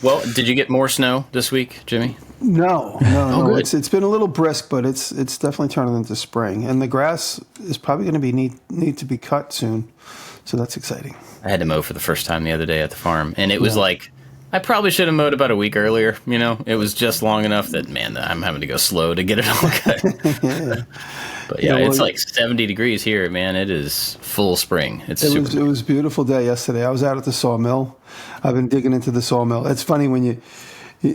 Well, did you get more snow this week, Jimmy? No. Good. It's been a little brisk, but it's definitely turning into spring, and the grass is probably going to be need to be cut soon. So that's exciting. I had to mow for the first time the other day at the farm, and it was like I probably should have mowed about a week earlier. You know, it was just long enough that I'm having to go slow to get it all cut. Yeah. But yeah, it's like 70 degrees here, man. It is full spring. It was a beautiful day yesterday. I was out at the Sawmill. I've been digging into the Sawmill. It's funny when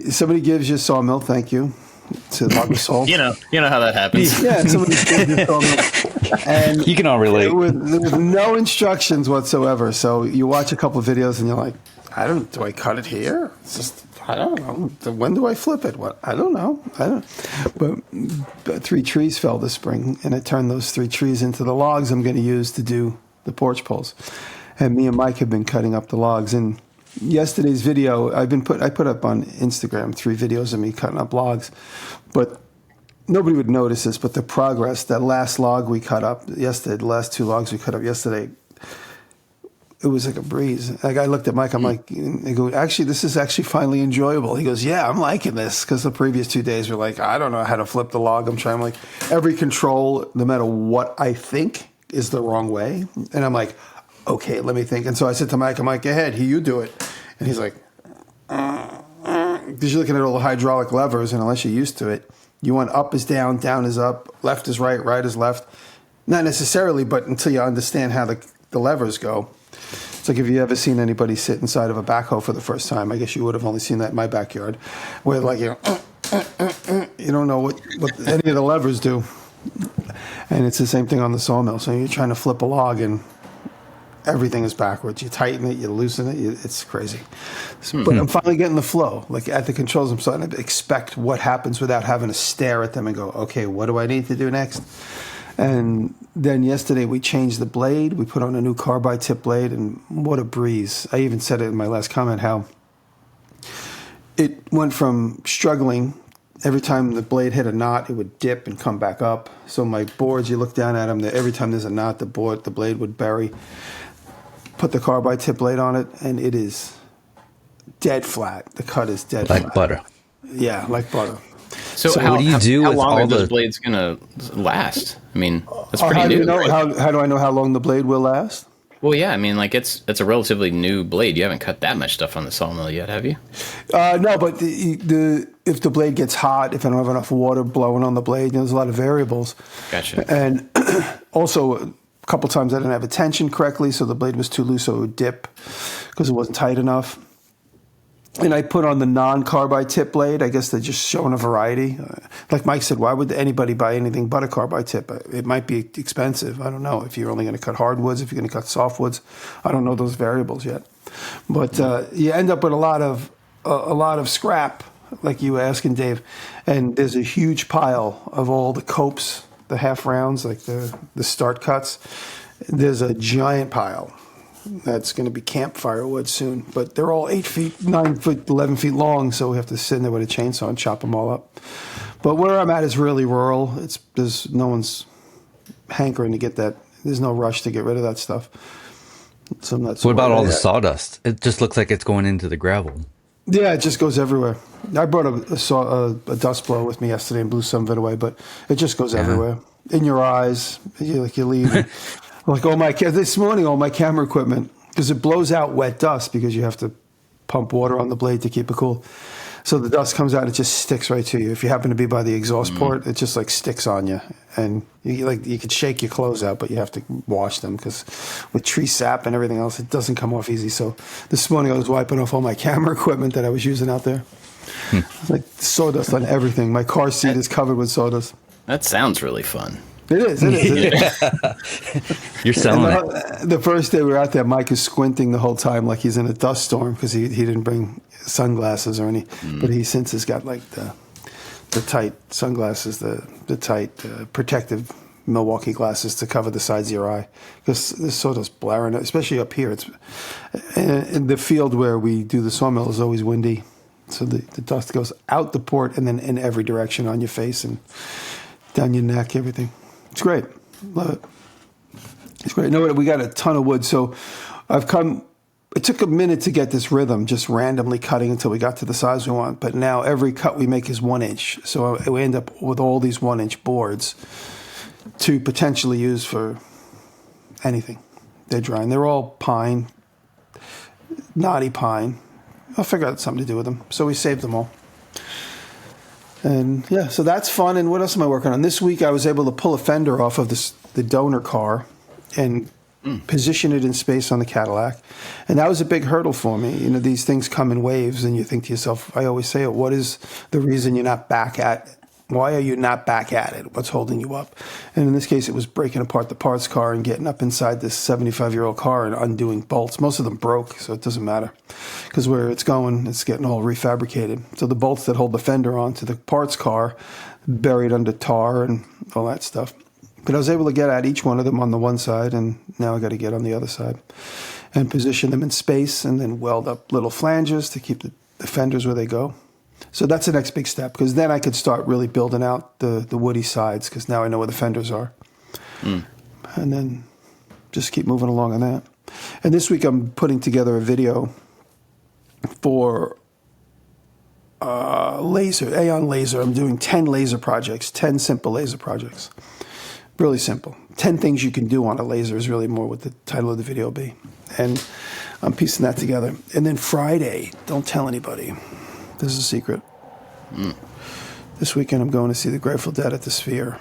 somebody gives you a Sawmill, thank you. It's a lot of salt. you know how that happens. Yeah, somebody gives you a Sawmill. And you can all relate. There was no instructions whatsoever. So you watch a couple of videos and you're like, do I cut it here? It's just, I don't know. When do I flip it? What? I don't know. But 3 trees fell this spring, and I turned those 3 trees into the logs I'm going to use to do the porch poles. And me and Mike have been cutting up the logs. And yesterday's video, I put up on Instagram 3 videos of me cutting up logs, but nobody would notice this. But the progress, that last log we cut up yesterday, the last 2 logs we cut up yesterday, it was like a breeze. Like I looked at Mike, I'm like, I go, actually, this is actually finally enjoyable. He goes, yeah, I'm liking this, because the previous 2 days were like, I don't know how to flip the log. I'm trying, like, every control, no matter what I think, is the wrong way. And I'm like, okay, let me think. And so I said to Mike, I'm like, go ahead, you do it. And he's like, because you're looking at all the hydraulic levers, and unless you're used to it, you want up is down, down is up, left is right, right is left. Not necessarily, but until you understand how the levers go. It's like if you ever seen anybody sit inside of a backhoe for the first time, I guess you would have only seen that in my backyard, where like you don't know what any of the levers do. And it's the same thing on the sawmill. So you're trying to flip a log and everything is backwards. You tighten it, you loosen it, it's crazy. But I'm finally getting the flow. Like at the controls, I'm starting to expect what happens without having to stare at them and go, okay, what do I need to do next? And then yesterday we changed the blade. We put on a new carbide tip blade, and what a breeze. I even said it in my last comment how it went from struggling. Every time the blade hit a knot, it would dip and come back up. So my boards, you look down at them, every time there's a knot, the blade would bury. Put the carbide tip blade on it, and it is dead flat. The cut is dead flat. Like butter. Yeah, like butter. So what do you do with how long all are those the blades going to last? I mean, that's pretty new. Right? Right? How do I know how long the blade will last? Well, yeah, I mean, like it's a relatively new blade. You haven't cut that much stuff on the sawmill yet, have you? No, but if the blade gets hot, if I don't have enough water blowing on the blade, there's a lot of variables. Gotcha. And also, a couple times I didn't have it tensioned correctly, so the blade was too loose, so it would dip because it wasn't tight enough. And I put on the non-carbide tip blade. I guess they're just showing a variety. Like Mike said, why would anybody buy anything but a carbide tip? It might be expensive. I don't know if you're only going to cut hardwoods, if you're going to cut softwoods. I don't know those variables yet. But you end up with a lot of scrap, like you were asking, Dave. And there's a huge pile of all the copes, the half rounds, like the start cuts. There's a giant pile. That's going to be camp firewood soon, but they're all 8 feet, 9 foot, 11 feet long, so we have to sit in there with a chainsaw and chop them all up. But where I'm at is really rural. There's no one's hankering to get that. There's no rush to get rid of that stuff. So that's what about all the sawdust? It just looks like it's going into the gravel. Yeah, it just goes everywhere. I brought a dust blower with me yesterday and blew some of it away, but it just goes everywhere. In your eyes, you leave. Like this morning, all my camera equipment, because it blows out wet dust because you have to pump water on the blade to keep it cool. So the dust comes out, it just sticks right to you. If you happen to be by the exhaust port, it just like sticks on you. And you could shake your clothes out, but you have to wash them because with tree sap and everything else, it doesn't come off easy. So this morning I was wiping off all my camera equipment that I was using out there. Like sawdust on everything. My car seat is covered with sawdust. That sounds really fun. It is. You're selling it. The first day we were out there, Mike is squinting the whole time like he's in a dust storm because he didn't bring sunglasses or any. But he since has got like the tight sunglasses, the tight protective Milwaukee glasses to cover the sides of your eye because this sawdust blaring, especially up here. It's in the field where we do the sawmill is always windy, so the dust goes out the port and then in every direction on your face and down your neck, everything. It's great. Love it. It's great. No, we got a ton of wood. So I've come it took a minute to get this rhythm, just randomly cutting until we got to the size we want. But now every cut we make is 1 inch. So we end up with all these 1 inch boards to potentially use for anything. They're drying. They're all pine, knotty pine. I'll figure out something to do with them. So we saved them all. And yeah, so that's fun. And what else am I working on? This week I was able to pull a fender off of the donor car and position it in space on the Cadillac. And that was a big hurdle for me. You know, these things come in waves and you think to yourself, I always say it, what is the reason you're not back at it? Why are you not back at it? What's holding you up? And in this case, it was breaking apart the parts car and getting up inside this 75-year-old car and undoing bolts. Most of them broke, so it doesn't matter. Because where it's going, it's getting all refabricated. So the bolts that hold the fender onto the parts car, buried under tar and all that stuff. But I was able to get at each one of them on the one side, and now I got to get on the other side and position them in space and then weld up little flanges to keep the fenders where they go. So that's the next big step, because then I could start really building out the woody sides, because now I know where the fenders are. And then just keep moving along on that. And this week I'm putting together a video for Aeon Laser. I'm doing 10 laser projects, 10 simple laser projects. Really simple. 10 things you can do on a laser is really more what the title of the video will be. And I'm piecing that together. And then Friday, don't tell anybody. This is a secret. This weekend I'm going to see the Grateful Dead at the Sphere.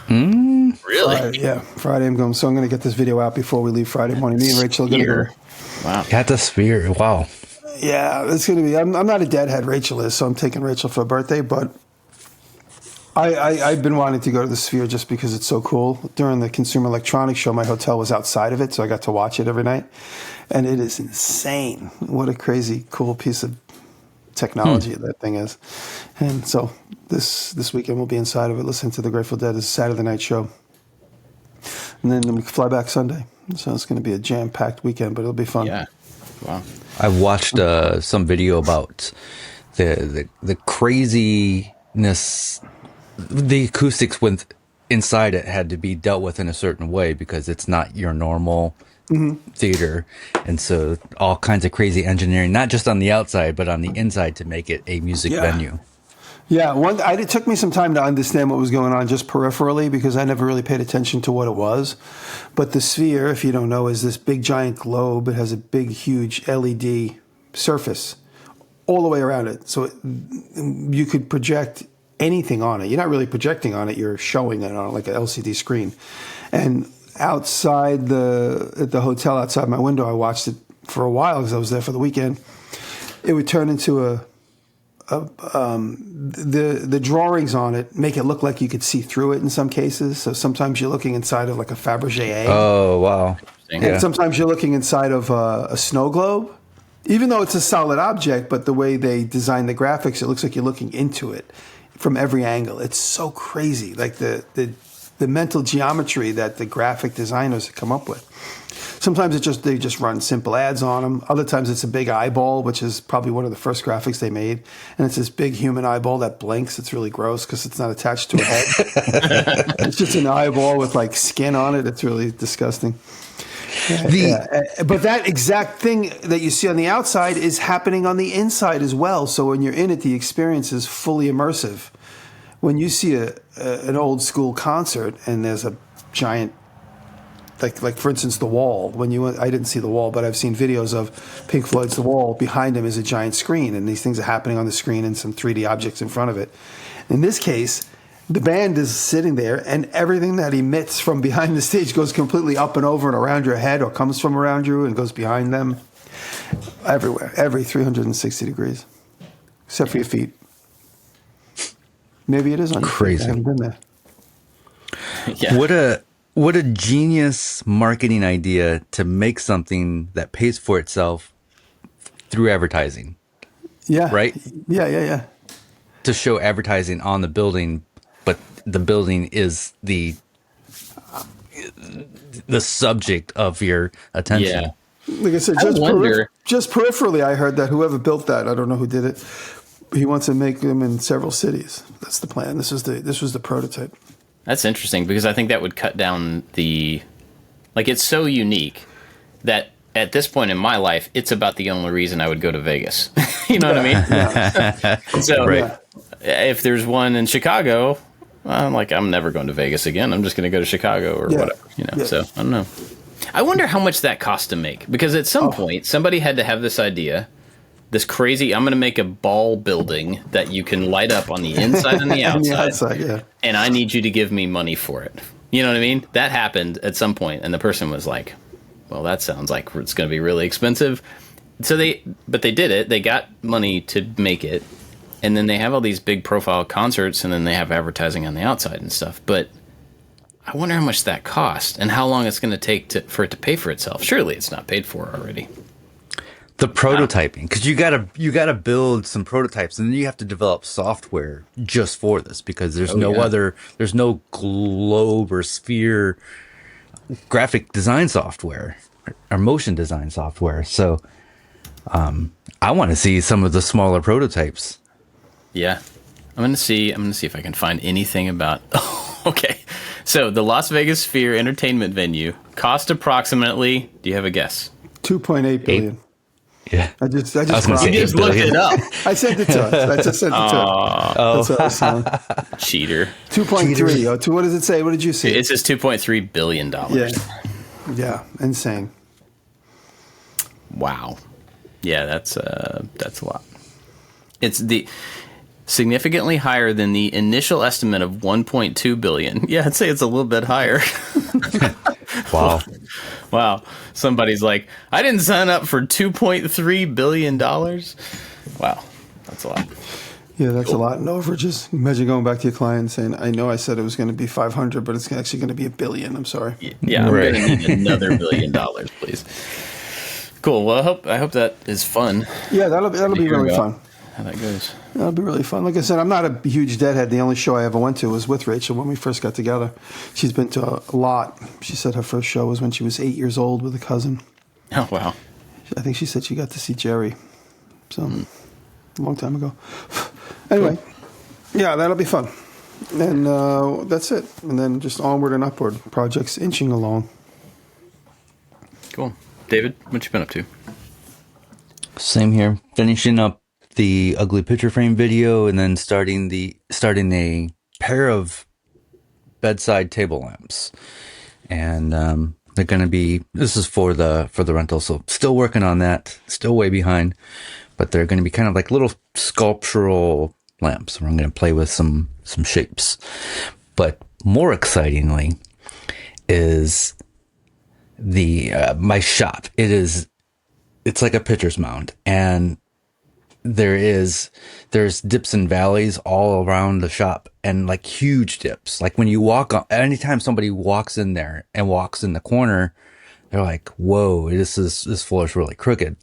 Really? Friday I'm going. So I'm going to get this video out before we leave Friday morning. Me and Rachel are going to go. Wow. At the Sphere. Wow. Yeah, it's going to be. I'm not a Deadhead. Rachel is, so I'm taking Rachel for a birthday. But I've been wanting to go to the Sphere just because it's so cool. During the Consumer Electronics Show, my hotel was outside of it, so I got to watch it every night. And it is insane. What a crazy, cool piece of technology that thing is. And so this weekend we'll be inside of it listening to the Grateful Dead. It's a Saturday night show. And then we fly back Sunday. So it's going to be a jam-packed weekend, but it'll be fun. Yeah. Wow. I've watched some video about the craziness. The acoustics inside it had to be dealt with in a certain way because it's not your normal theater. And so all kinds of crazy engineering, not just on the outside, but on the inside to make it a music venue. Yeah, it took me some time to understand what was going on just peripherally because I never really paid attention to what it was. But the Sphere, if you don't know, is this big giant globe. It has a big, huge LED surface all the way around it. So you could project anything on it. You're not really projecting on it. You're showing it on like an LCD screen. And outside at the hotel outside my window, I watched it for a while because I was there for the weekend. It would turn into the drawings on it make it look like you could see through it in some cases. So sometimes you're looking inside of like a Fabergé egg. Oh, wow. And sometimes you're looking inside of a snow globe, even though it's a solid object, but the way they design the graphics, it looks like you're looking into it from every angle. It's so crazy. Like the mental geometry that the graphic designers come up with. Sometimes they just run simple ads on them. Other times it's a big eyeball, which is probably one of the first graphics they made. And it's this big human eyeball that blinks. It's really gross because it's not attached to a head. It's just an eyeball with like skin on it. It's really disgusting. But that exact thing that you see on the outside is happening on the inside as well. So when you're in it, the experience is fully immersive. When you see an old school concert and there's a giant, like for instance, The Wall. I didn't see The Wall, but I've seen videos of Pink Floyd's The Wall. Behind him is a giant screen, and these things are happening on the screen and some 3D objects in front of it. In this case, the band is sitting there, and everything that emits from behind the stage goes completely up and over and around your head, or comes from around you and goes behind them. Everywhere, every 360 degrees, except for your feet. Maybe it is on your crazy. Feet. I haven't been there. Yeah. What a genius marketing idea to make something that pays for itself through advertising. Yeah. Right? Yeah. To show advertising on the building, but the building is the subject of your attention. Yeah. Like I said, just peripherally, I heard that whoever built that, I don't know who did it, he wants to make them in several cities. That's the plan. This was the prototype. That's interesting because I think that would cut down it's so unique that at this point in my life, it's about the only reason I would go to Vegas. You know what I mean? Yeah. So Right. if there's one in Chicago, I'm like, I'm never going to Vegas again. I'm just going to go to Chicago or whatever, you know? Yeah. So I don't know. I wonder how much that costs to make, because at some point somebody had to have this idea, this crazy, I'm going to make a ball building that you can light up on the inside and the On outside. the outside, yeah. And I need you to give me money for it. You know what I mean? That happened at some point, and the person was like, well, that sounds like it's going to be really expensive. So but they did it. They got money to make it. And then they have all these big profile concerts, and then they have advertising on the outside and stuff. But I wonder how much that cost and how long it's going to take for it to pay for itself. Surely it's not paid for already. The prototyping, because you gotta build some prototypes, and then you have to develop software just for this, because there's there's no globe or sphere graphic design software or motion design software. So I want to see some of the smaller prototypes. Yeah. I'm gonna see if I can find anything about okay. So the Las Vegas Sphere entertainment venue cost approximately, do you have a guess? 2.8 billion. Yeah, I just was gonna say You just looked it up. I sent it to us. I just sent it to us. That's what I was saying. Cheater. 2.3. Oh, what does it say? What did you see? It says $2.3 billion. Yeah, insane. Wow. Yeah, that's a lot. It's significantly higher than the initial estimate of 1.2 billion. Yeah, I'd say it's a little bit higher. wow. Wow. Somebody's like, I didn't sign up for $2.3 billion. Wow. That's a lot. Yeah, that's a lot in overages. Imagine going back to your client and saying, I know I said it was going to be 500, but it's actually going to be $1 billion. I'm sorry. Yeah, I'm Right. going to need another $1 billion, please. Cool. Well, I hope that is fun. Yeah, that'll be really fun. How that goes. That'll be really fun. Like I said, I'm not a huge Deadhead. The only show I ever went to was with Rachel when we first got together. She's been to a lot. She said her first show was when she was 8 years old with a cousin. Oh, wow. I think she said she got to see Jerry. So, a long time ago. Anyway, yeah, that'll be fun. And that's it. And then just onward and upward. Projects inching along. Cool. David, what you been up to? Same here. Finishing up the ugly picture frame video, and then starting a pair of bedside table lamps. And they're going to be, this is for the rental, so still working on that, still way behind, but they're going to be kind of like little sculptural lamps where I'm going to play with some shapes. But more excitingly is my shop. It's like a pitcher's mound, and there's dips and valleys all around the shop, and like huge dips. Like when you anytime somebody walks in there and walks in the corner, they're like, whoa, this floor is really crooked.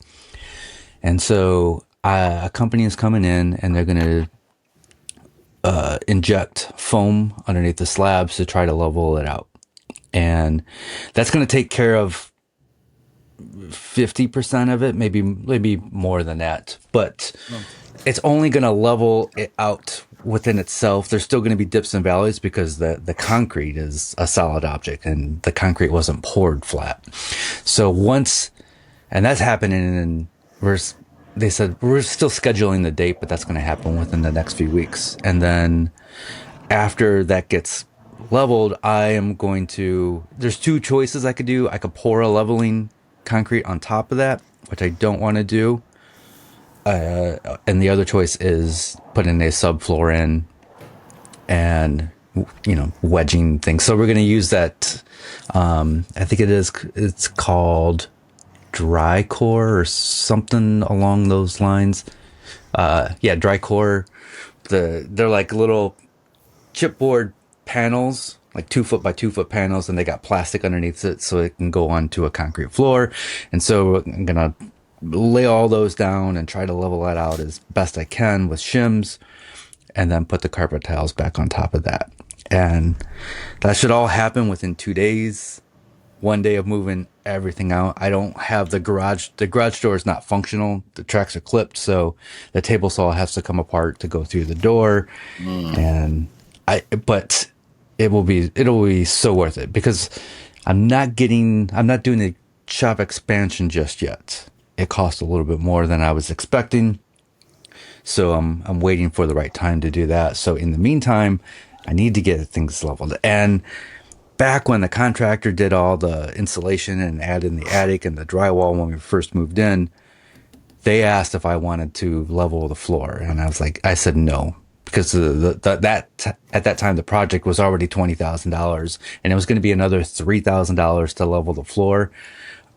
And so a company is coming in, and they're going to inject foam underneath the slabs to try to level it out. And that's going to take care of 50% of it, maybe more than that, but it's only going to level it out within itself. There's still going to be dips and valleys because the concrete is a solid object and the concrete wasn't poured flat. So and that's happening, and they said we're still scheduling the date, but that's going to happen within the next few weeks. And then after that gets leveled, there's two choices I could do. I could pour a leveling concrete on top of that, which I don't want to do. And the other choice is putting a subfloor in and, wedging things. So we're going to use that. I think it's called dry core or something along those lines. Dry core. They're like little chipboard panels, like 2 foot by 2 foot panels, and they got plastic underneath it so it can go onto a concrete floor. And so I'm gonna lay all those down and try to level that out as best I can with shims, and then put the carpet tiles back on top of that. And that should all happen within 2 days. 1 day of moving everything out. I don't have the garage door is not functional. The tracks are clipped, so the table saw has to come apart to go through the door. But it'll be so worth it, because I'm not doing shop expansion just yet. It cost a little bit more than I was expecting. So I'm waiting for the right time to do that. So in the meantime, I need to get things leveled. And back when the contractor did all the insulation and added in the attic and the drywall when we first moved in, they asked if I wanted to level the floor. And I said no. Because at that time, the project was already $20,000 and it was going to be another $3,000 to level the floor.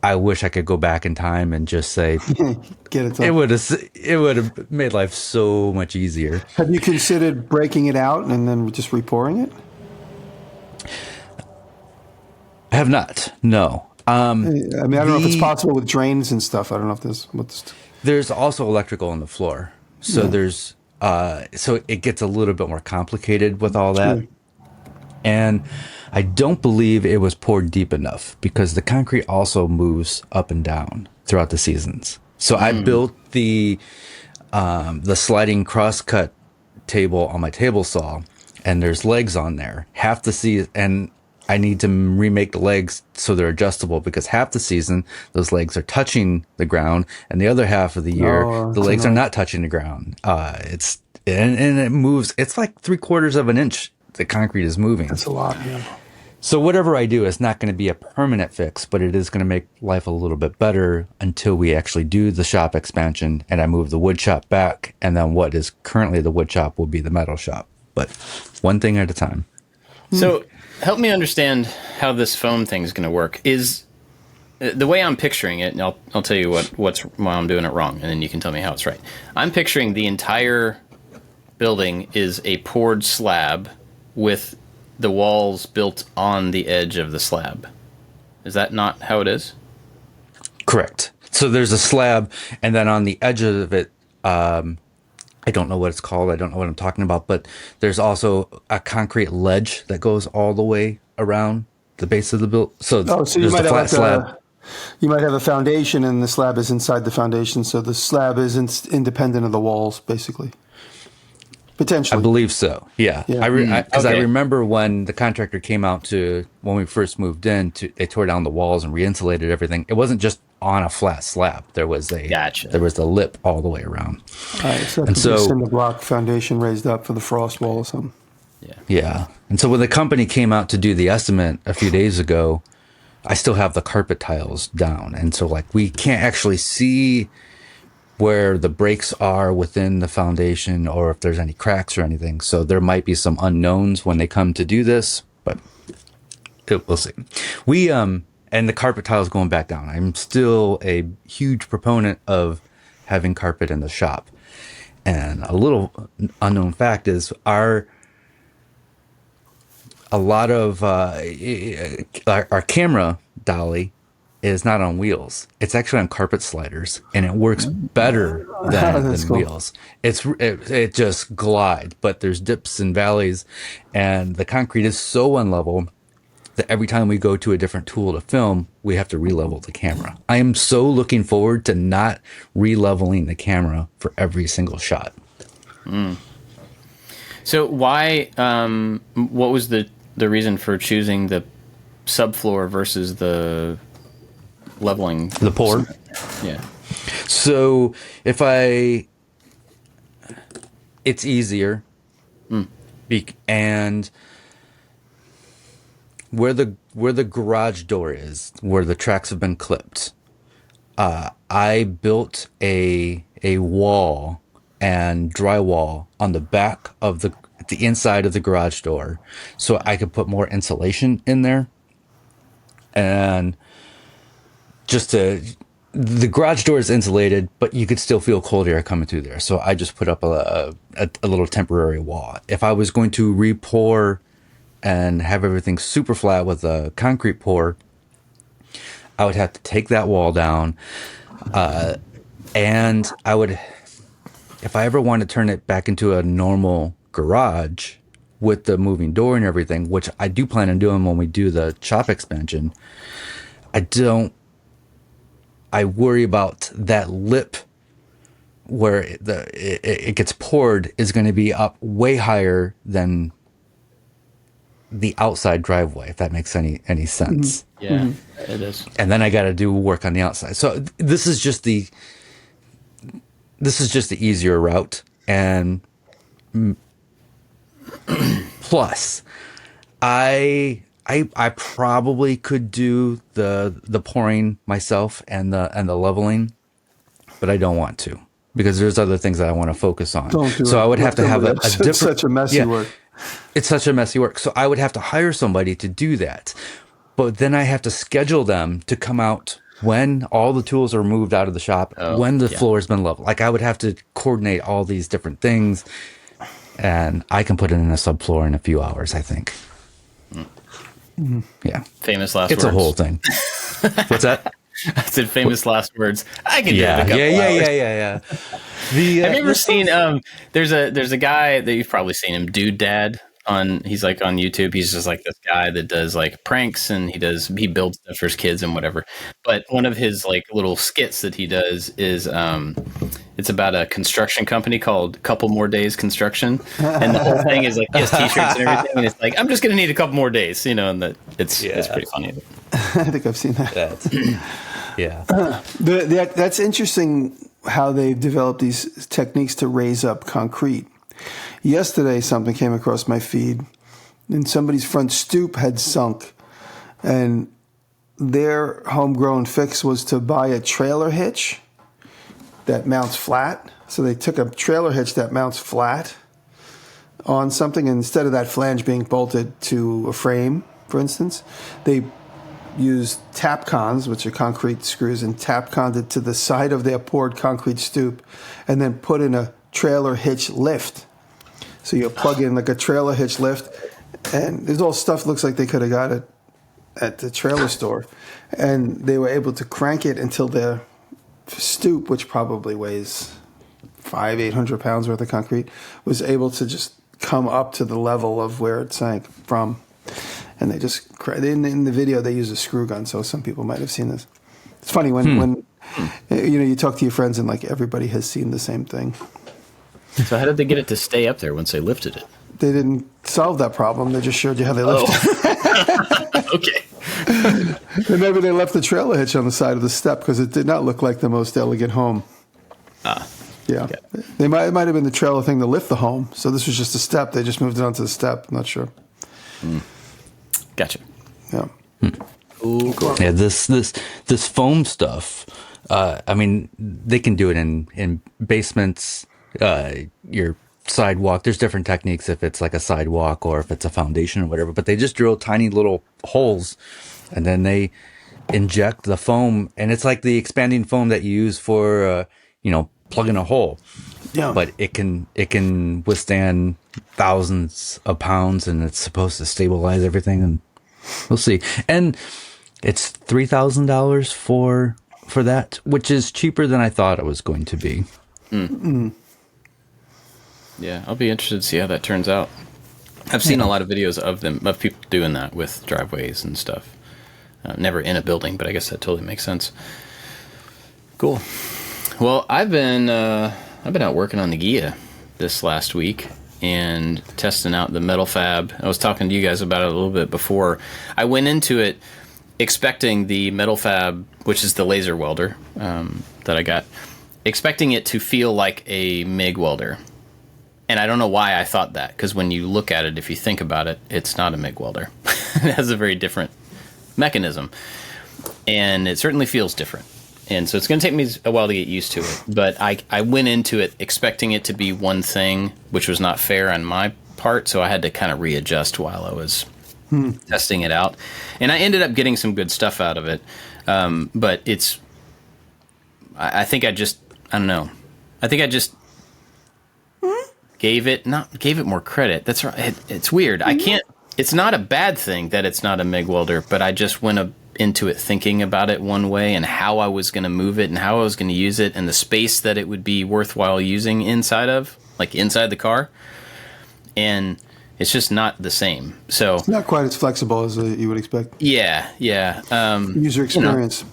I wish I could go back in time and just say, get it. It would have made life so much easier. Have you considered breaking it out and then just repouring it? I have not. No. I mean, I don't know if it's possible with drains and stuff. I don't know if there's also electrical on the floor. So there's, so it gets a little bit more complicated with all that. True. And I don't believe it was poured deep enough because the concrete also moves up and down throughout the seasons. So I built the sliding crosscut table on my table saw, and there's legs on there. Half the season, and I need to remake the legs so they're adjustable because half the season those legs are touching the ground, and the other half of the year the legs are not touching the ground. And it moves. It's like 3/4 of an inch. The concrete is moving. That's a lot. Yeah. So whatever I do is not going to be a permanent fix, but it is going to make life a little bit better until we actually do the shop expansion and I move the wood shop back. And then what is currently the wood shop will be the metal shop, but one thing at a time. So help me understand how this foam thing is going to work. Is the way I'm picturing it, and I'll tell you why I'm doing it wrong, and then you can tell me how it's right. I'm picturing the entire building is a poured slab with the walls built on the edge of the slab. Is that not how it is? Correct. So there's a slab, and then on the edge of it, I don't know what it's called. I don't know what I'm talking about, but there's also a concrete ledge that goes all the way around the base of the build. So there's the flat slab. You might have a foundation, and the slab is inside the foundation, so the slab isn't independent of the walls, basically. Potentially. I believe so. Yeah. Because I remember when the contractor came out when we first moved in, they tore down the walls and re-insulated everything. It wasn't just on a flat slab. There was a lip all the way around. And so cinder block foundation raised up for the frost wall or something. Yeah. And so when the company came out to do the estimate a few days ago, I still have the carpet tiles down. And so we can't actually see where the breaks are within the foundation or if there's any cracks or anything. So there might be some unknowns when they come to do this, but we'll see. And the carpet tiles going back down. I'm still a huge proponent of having carpet in the shop. And a little unknown fact is a lot of our camera dolly is not on wheels. It's actually on carpet sliders, and it works better than cool. Wheels. It just glides, but there's dips and valleys, and the concrete is so unlevel that every time we go to a different tool to film, we have to re-level the camera. I am so looking forward to not re-leveling the camera for every single shot. So why? What was the reason for choosing the subfloor versus the leveling the pour? Yeah. So it's easier, and where the garage door is, where the tracks have been clipped, I built a wall and drywall on the back of the inside of the garage door, so I could put more insulation in there, and the garage door is insulated, but you could still feel cold air coming through there. So I just put up a little temporary wall. If I was going to re-pour and have everything super flat with a concrete pour, I would have to take that wall down. And I would, if I ever want to turn it back into a normal garage with the moving door and everything, which I do plan on doing when we do the shop expansion, I worry about that lip where it gets poured is going to be up way higher than the outside driveway, if that makes any sense. Yeah, it is. And then I got to do work on the outside. So this is just the easier route. And plus, I probably could do the pouring myself and the leveling, but I don't want to because there's other things that I want to focus on. Don't do so it. I would have to have a different. It's such a messy work. It's such a messy work. So I would have to hire somebody to do that. But then I have to schedule them to come out when all the tools are moved out of the shop, when the floor has been leveled. Like I would have to coordinate all these different things. And I can put it in a subfloor in a few hours, I think. Yeah. Famous last words. It's a whole thing. What's that? I said famous last words. I can do it Yeah. in a couple hours. Yeah. Have you ever seen there's a guy that you've probably seen him, Dude Dad, he's like on YouTube. He's just like this guy that does like pranks and he builds stuff for his kids and whatever. But one of his like little skits that he does is it's about a construction company called Couple More Days Construction. And the whole thing is like he has t-shirts and everything, and it's like, I'm just gonna need a couple more days, and that it's pretty funny. I think I've seen that. Yeah. That's interesting how they've developed these techniques to raise up concrete. Yesterday, something came across my feed, and somebody's front stoop had sunk, and their homegrown fix was to buy a trailer hitch that mounts flat. So they took a trailer hitch that mounts flat on something, and instead of that flange being bolted to a frame, for instance, they used Tapcons, which are concrete screws, and Tapconed it to the side of their poured concrete stoop, and then put in a trailer hitch lift. So you plug in like a trailer hitch lift, and there's all stuff looks like they could have got it at the trailer store, and they were able to crank it until their stoop, which probably weighs 500-800 pounds worth of concrete, was able to just come up to the level of where it sank from. And they just in the video they use a screw gun, so some people might have seen this. It's funny when you talk to your friends and like everybody has seen the same thing. So how did they get it to stay up there once they lifted it? They didn't solve that problem. They just showed you how they lifted it. Okay. And maybe they left the trailer hitch on the side of the step because it did not look like the most elegant home. Yeah. Okay. It might have been the trailer thing to lift the home. So this was just a step. They just moved it onto the step. I'm not sure. Gotcha. Yeah. Ooh, cool. Yeah, this foam stuff. I mean, they can do it in basements. Your sidewalk. There's different techniques if it's like a sidewalk or if it's a foundation or whatever. But they just drill tiny little holes, and then they inject the foam, and it's like the expanding foam that you use for plugging a hole. Yeah. But it can withstand thousands of pounds, and it's supposed to stabilize everything. And we'll see. And it's $3,000 for that, which is cheaper than I thought it was going to be. Yeah, I'll be interested to see how that turns out. I've seen a lot of videos of people doing that with driveways and stuff. Never in a building, but I guess that totally makes sense. Cool. Well, I've been out working on the Ghia this last week and testing out the metal fab. I was talking to you guys about it a little bit before. I went into it expecting the metal fab, which is the laser welder that I got, expecting it to feel like a MIG welder. And I don't know why I thought that, because when you look at it, if you think about it, it's not a MIG welder. It has a very different mechanism, and it certainly feels different. And so it's going to take me a while to get used to it. But I went into it expecting it to be one thing, which was not fair on my part, so I had to kind of readjust while I was testing it out. And I ended up getting some good stuff out of it. But I think I don't know. I think I just gave it more credit. That's right. It's weird. I can't. It's not a bad thing that it's not a MIG welder, but I just went into it thinking about it one way and how I was going to move it and how I was going to use it and the space that it would be worthwhile using inside the car. And it's just not the same. So It's not quite as flexible as you would expect. Yeah. User experience.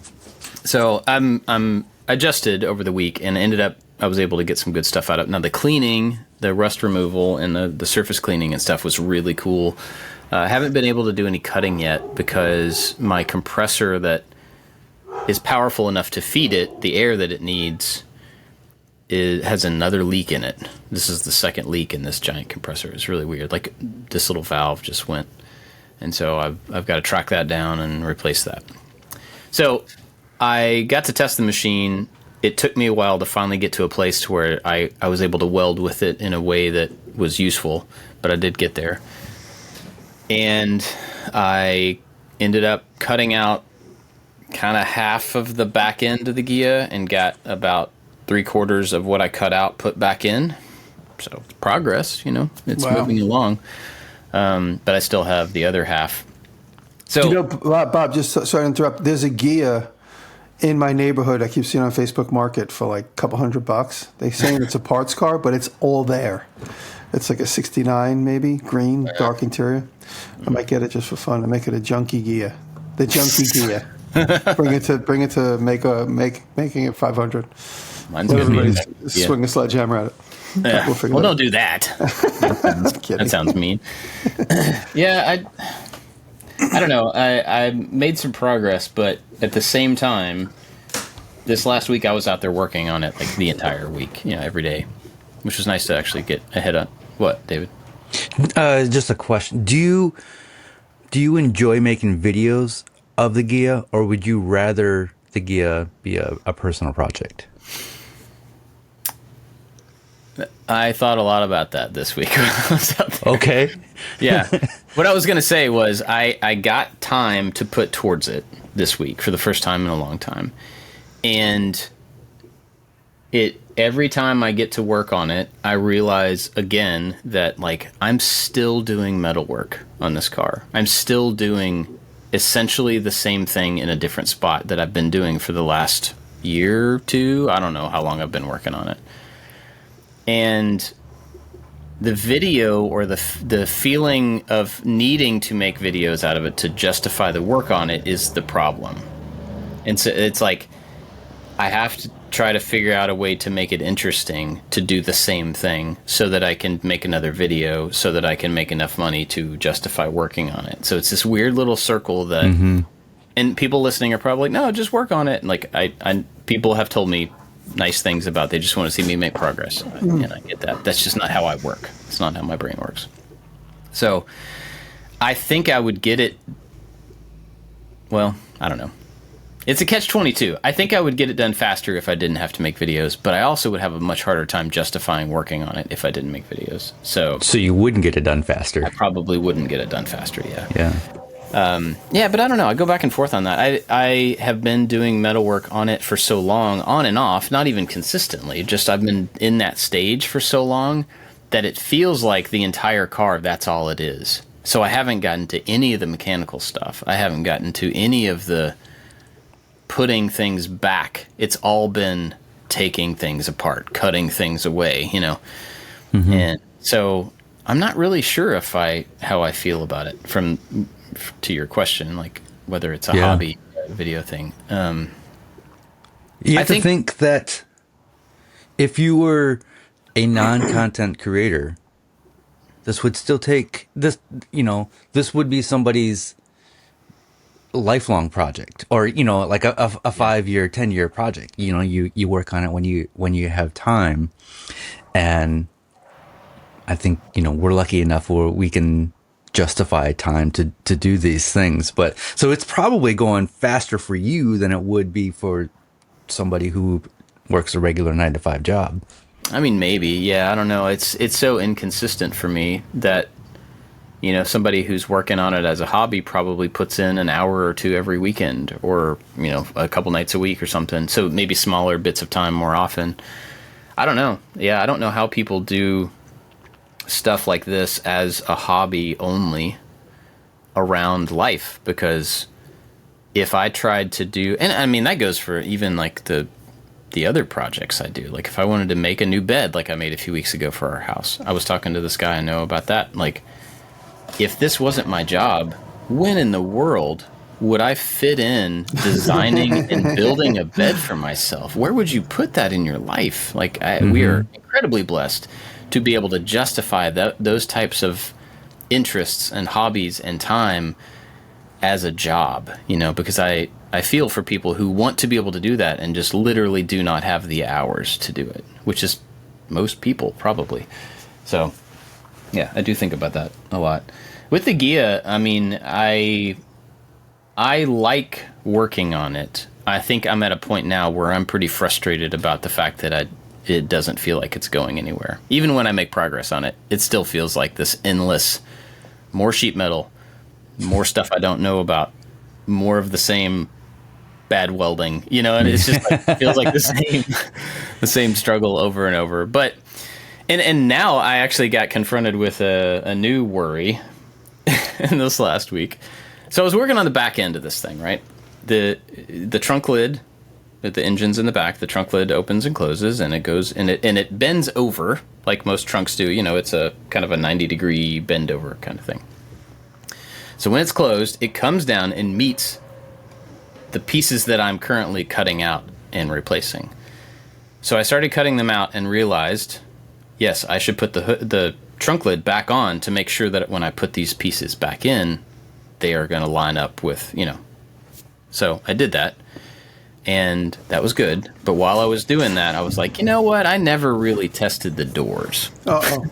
So I'm adjusted over the week and I was able to get some good stuff out of it. Now the cleaning, the rust removal and the surface cleaning and stuff was really cool. I haven't been able to do any cutting yet because my compressor that is powerful enough to feed it the air that it needs has another leak in it. This is the second leak in this giant compressor. It's really weird. Like this little valve just went. And so I've got to track that down and replace that. So I got to test the machine. It took me a while to finally get to a place where I was able to weld with it in a way that was useful, but I did get there. And I ended up cutting out kind of half of the back end of the Ghia and got about 3/4 of what I cut out put back in. So it's progress, it's moving along. But I still have the other half. So, Bob, just sorry to interrupt. There's a Ghia in my neighborhood. I keep seeing on Facebook Market for like a couple $100. They're saying it's a parts car, but it's all there. It's like a 69 maybe, green, dark interior. I might get it just for fun. I make it a junkie Ghia. The junkie Ghia. bring it to making it 500. Mine's going to be swing a sledgehammer at it. Yeah. Well, don't do that. That sounds mean. Yeah, I don't know. I made some progress, but at the same time, this last week I was out there working on it like the entire week, every day, which was nice to actually get ahead on. What, David? Just a question. Do you enjoy making videos of the Ghia, or would you rather the Ghia be a personal project? I thought a lot about that this week when I was out there. Okay. Yeah. What I was going to say was I got time to put towards it this week for the first time in a long time. And every time I get to work on it, I realize again that like I'm still doing metalwork on this car. I'm still doing essentially the same thing in a different spot that I've been doing for the last year or two. I don't know how long I've been working on it. And the video or the feeling of needing to make videos out of it to justify the work on it is the problem. And so it's like I have to try to figure out a way to make it interesting to do the same thing so that I can make another video so that I can make enough money to justify working on it. So it's this weird little circle that and people listening are probably like, no, just work on it. And like I people have told me nice things about they just want to see me make progress, and I get that. That's just not how I work. It's not how my brain works. So I think I would get it. Well, I don't know. It's a catch-22. I think I would get it done faster if I didn't have to make videos, but I also would have a much harder time justifying working on it if I didn't make videos. So you wouldn't get it done faster. I probably wouldn't get it done faster. Yeah. Yeah, but I don't know. I go back and forth on that. I have been doing metalwork on it for so long, on and off, not even consistently. Just I've been in that stage for so long that it feels like the entire car, that's all it is. So I haven't gotten to any of the mechanical stuff. I haven't gotten to any of the putting things back. It's all been taking things apart, cutting things away, And so I'm not really sure how I feel about it to your question, like whether it's a hobby video thing. You have to think that if you were a non-content creator, this would still take this, this would be somebody's lifelong project, or like a 5-year, 10-year project. You work on it when you have time, and I think we're lucky enough where we can justify time to do these things. But so it's probably going faster for you than it would be for somebody who works a regular 9-to-5 job. I mean, maybe, yeah, I don't know. It's so inconsistent for me that somebody who's working on it as a hobby probably puts in an hour or two every weekend, or a couple nights a week or something. So maybe smaller bits of time more often. I don't know. Yeah, I don't know how people do stuff like this as a hobby only around life, because if I tried to do, and I mean that goes for even like the other projects I do, like if I wanted to make a new bed like I made a few weeks ago for our house, I was talking to this guy I know about that, like if this wasn't my job, when in the world would I fit in designing and building a bed for myself? Where would you put that in your life? Like we are incredibly blessed to be able to justify those types of interests and hobbies and time as a job, because I feel for people who want to be able to do that and just literally do not have the hours to do it, which is most people probably. So yeah, I do think about that a lot. With the Ghia, I mean, I like working on it. I think I'm at a point now where I'm pretty frustrated about the fact that it doesn't feel like it's going anywhere. Even when I make progress on it, it still feels like this endless, more sheet metal, more stuff I don't know about, more of the same bad welding, and it's just like, feels like the same struggle over and over. But and now I actually got confronted with a new worry in this last week. So I was working on the back end of this thing, right? The trunk lid, the engine's in the back. The trunk lid opens and closes, and it goes and it bends over like most trunks do. It's a kind of a 90-degree bend over kind of thing. So when it's closed, it comes down and meets the pieces that I'm currently cutting out and replacing. So I started cutting them out and realized, yes, I should put the trunk lid back on to make sure that when I put these pieces back in, they are going to line up with, So I did that, and that was good. But while I was doing that, I was like, you know what? I never really tested the doors. Uh-oh.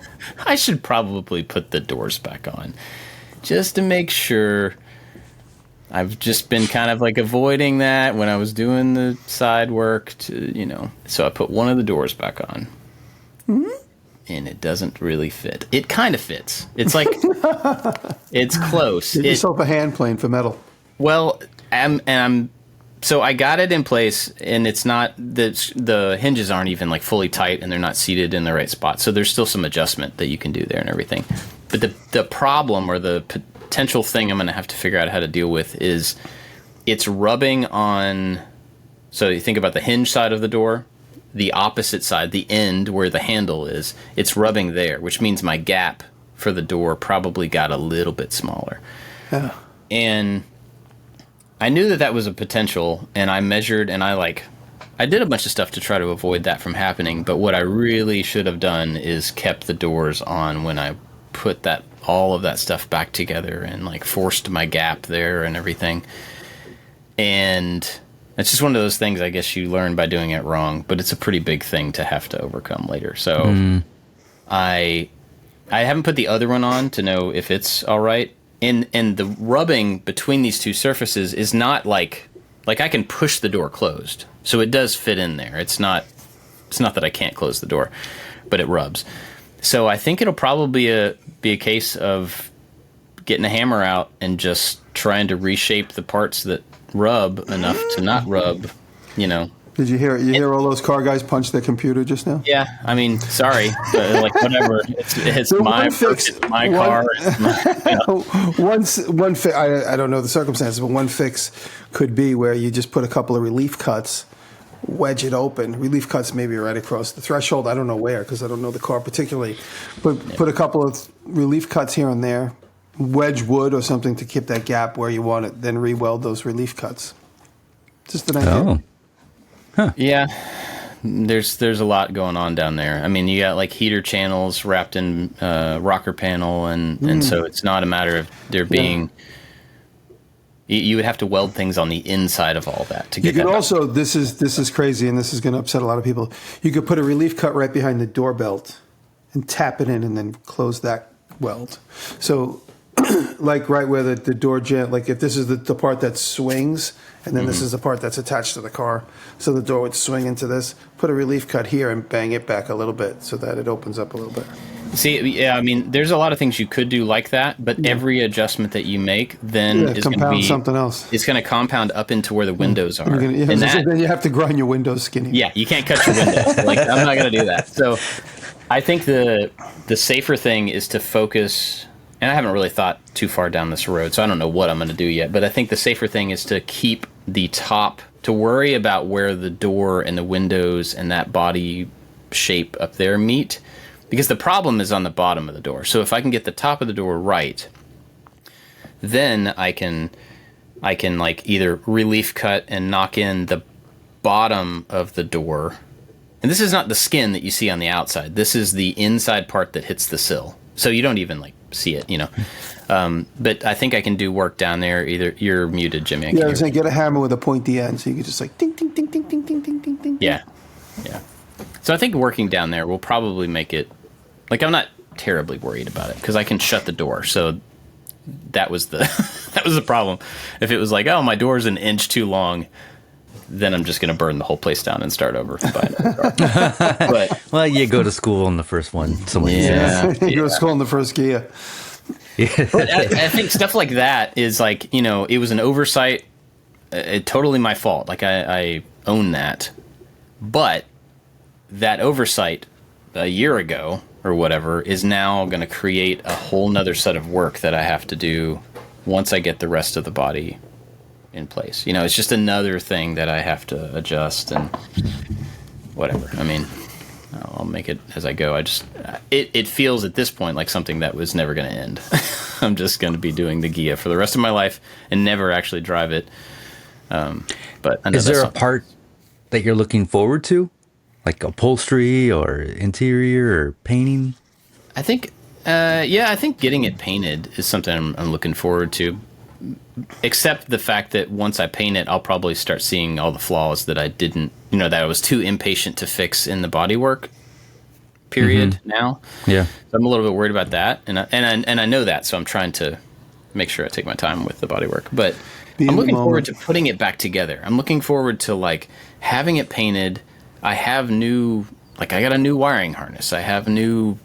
I should probably put the doors back on just to make sure. I've just been kind of like avoiding that when I was doing the side work So I put one of the doors back on. Mm-hmm. And it doesn't really fit. It kind of fits. It's like, it's close. Give yourself a hand plane for metal. Well, so I got it in place, and it's not, the hinges aren't even like fully tight, and they're not seated in the right spot. So there's still some adjustment that you can do there and everything. But the problem, or the potential thing I'm going to have to figure out how to deal with, is it's rubbing on. So you think about the hinge side of the door, the opposite side, the end where the handle is, it's rubbing there, which means my gap for the door probably got a little bit smaller. Yeah. And I knew that was a potential, and I measured, and I did a bunch of stuff to try to avoid that from happening. But what I really should have done is kept the doors on when I put all of that stuff back together, and forced my gap there and everything. And it's just one of those things, I guess, you learn by doing it wrong, but it's a pretty big thing to have to overcome later. So I haven't put the other one on to know if it's all right. And the rubbing between these two surfaces is not like I can push the door closed, so it does fit in there. It's not that I can't close the door, but it rubs. So I think it'll probably be a case of getting a hammer out and just trying to reshape the parts that rub enough to not rub, Did you hear? You hear all those car guys punch their computer just now? Yeah, I mean, sorry, but whatever. It's my fix, it's my car. It's my, One fix. I don't know the circumstances, but one fix could be where you just put a couple of relief cuts, wedge it open. Relief cuts maybe right across the threshold. I don't know where because I don't know the car particularly, but put a couple of relief cuts here and there. Wedge wood or something to keep that gap where you want it. Then re-weld those relief cuts. Just an idea. Oh. Huh. Yeah, there's a lot going on down there. I mean, you got heater channels wrapped in rocker panel, and so it's not a matter of there being. Yeah. You would have to weld things on the inside of all that to get. You could that also this is crazy, and this is going to upset a lot of people. You could put a relief cut right behind the door belt, and tap it in, and then close that weld. So, right where the door jam, if this is the part that swings. And then this is the part that's attached to the car. So the door would swing into this. Put a relief cut here and bang it back a little bit so that it opens up a little bit. See, yeah, I mean, there's a lot of things you could do like that, but every adjustment that you make then is going to be something else. It's going to compound up into where the windows are. Then you have to grind your windows skinny. Yeah, you can't cut your windows. I'm not going to do that. So I think the safer thing is to focus. And I haven't really thought too far down this road, so I don't know what I'm going to do yet. But I think the safer thing is to keep the top, to worry about where the door and the windows and that body shape up there meet. Because the problem is on the bottom of the door. So if I can get the top of the door right, then I can either relief cut and knock in the bottom of the door. And this is not the skin that you see on the outside. This is the inside part that hits the sill. So you don't even see it, But I think I can do work down there. Either you're muted, Jimmy. I was saying get a hammer with a pointy end, so you could just like ding, ding, ding, ding, ding, ding, ding, ding, ding. Yeah. So I think working down there will probably make it. Like, I'm not terribly worried about it because I can shut the door. So that was the problem. If it was like, oh, my door's an inch too long, then I'm just going to burn the whole place down and start over. But well, you go to school on the first one. You go to school on the first Ghia. Yeah. But I think stuff like that is like, it was an oversight. Totally my fault. Like, I own that. But that oversight a year ago or whatever is now going to create a whole nother set of work that I have to do once I get the rest of the body in place. It's just another thing that I have to adjust and whatever. I mean, I'll make it as I go. It feels at this point like something that was never going to end. I'm just going to be doing the Ghia for the rest of my life and never actually drive it. But I know is there a part that you're looking forward to? Like upholstery or interior or painting? I think, I think getting it painted is something I'm looking forward to. Except the fact that once I paint it, I'll probably start seeing all the flaws that I didn't, that I was too impatient to fix in the bodywork period now. Yeah. So I'm a little bit worried about that. And I know that, so I'm trying to make sure I take my time with the bodywork. But I'm looking forward to putting it back together. I'm looking forward to like having it painted. I have I got a new wiring harness. I have new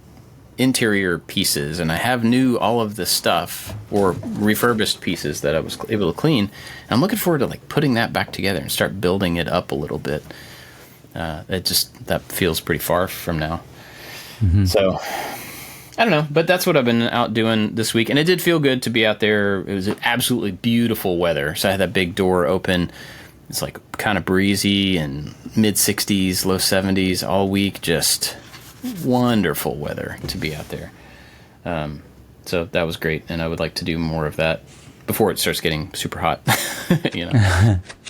interior pieces, and I have all of the stuff or refurbished pieces that I was able to clean. And I'm looking forward to like putting that back together and start building it up a little bit. That feels pretty far from now. So I don't know, but that's what I've been out doing this week. And it did feel good to be out there. It was absolutely beautiful weather. So I had that big door open. It's like kind of breezy and mid 60s, low 70s all week. Just wonderful weather to be out there. So that was great. And I would like to do more of that before it starts getting super hot,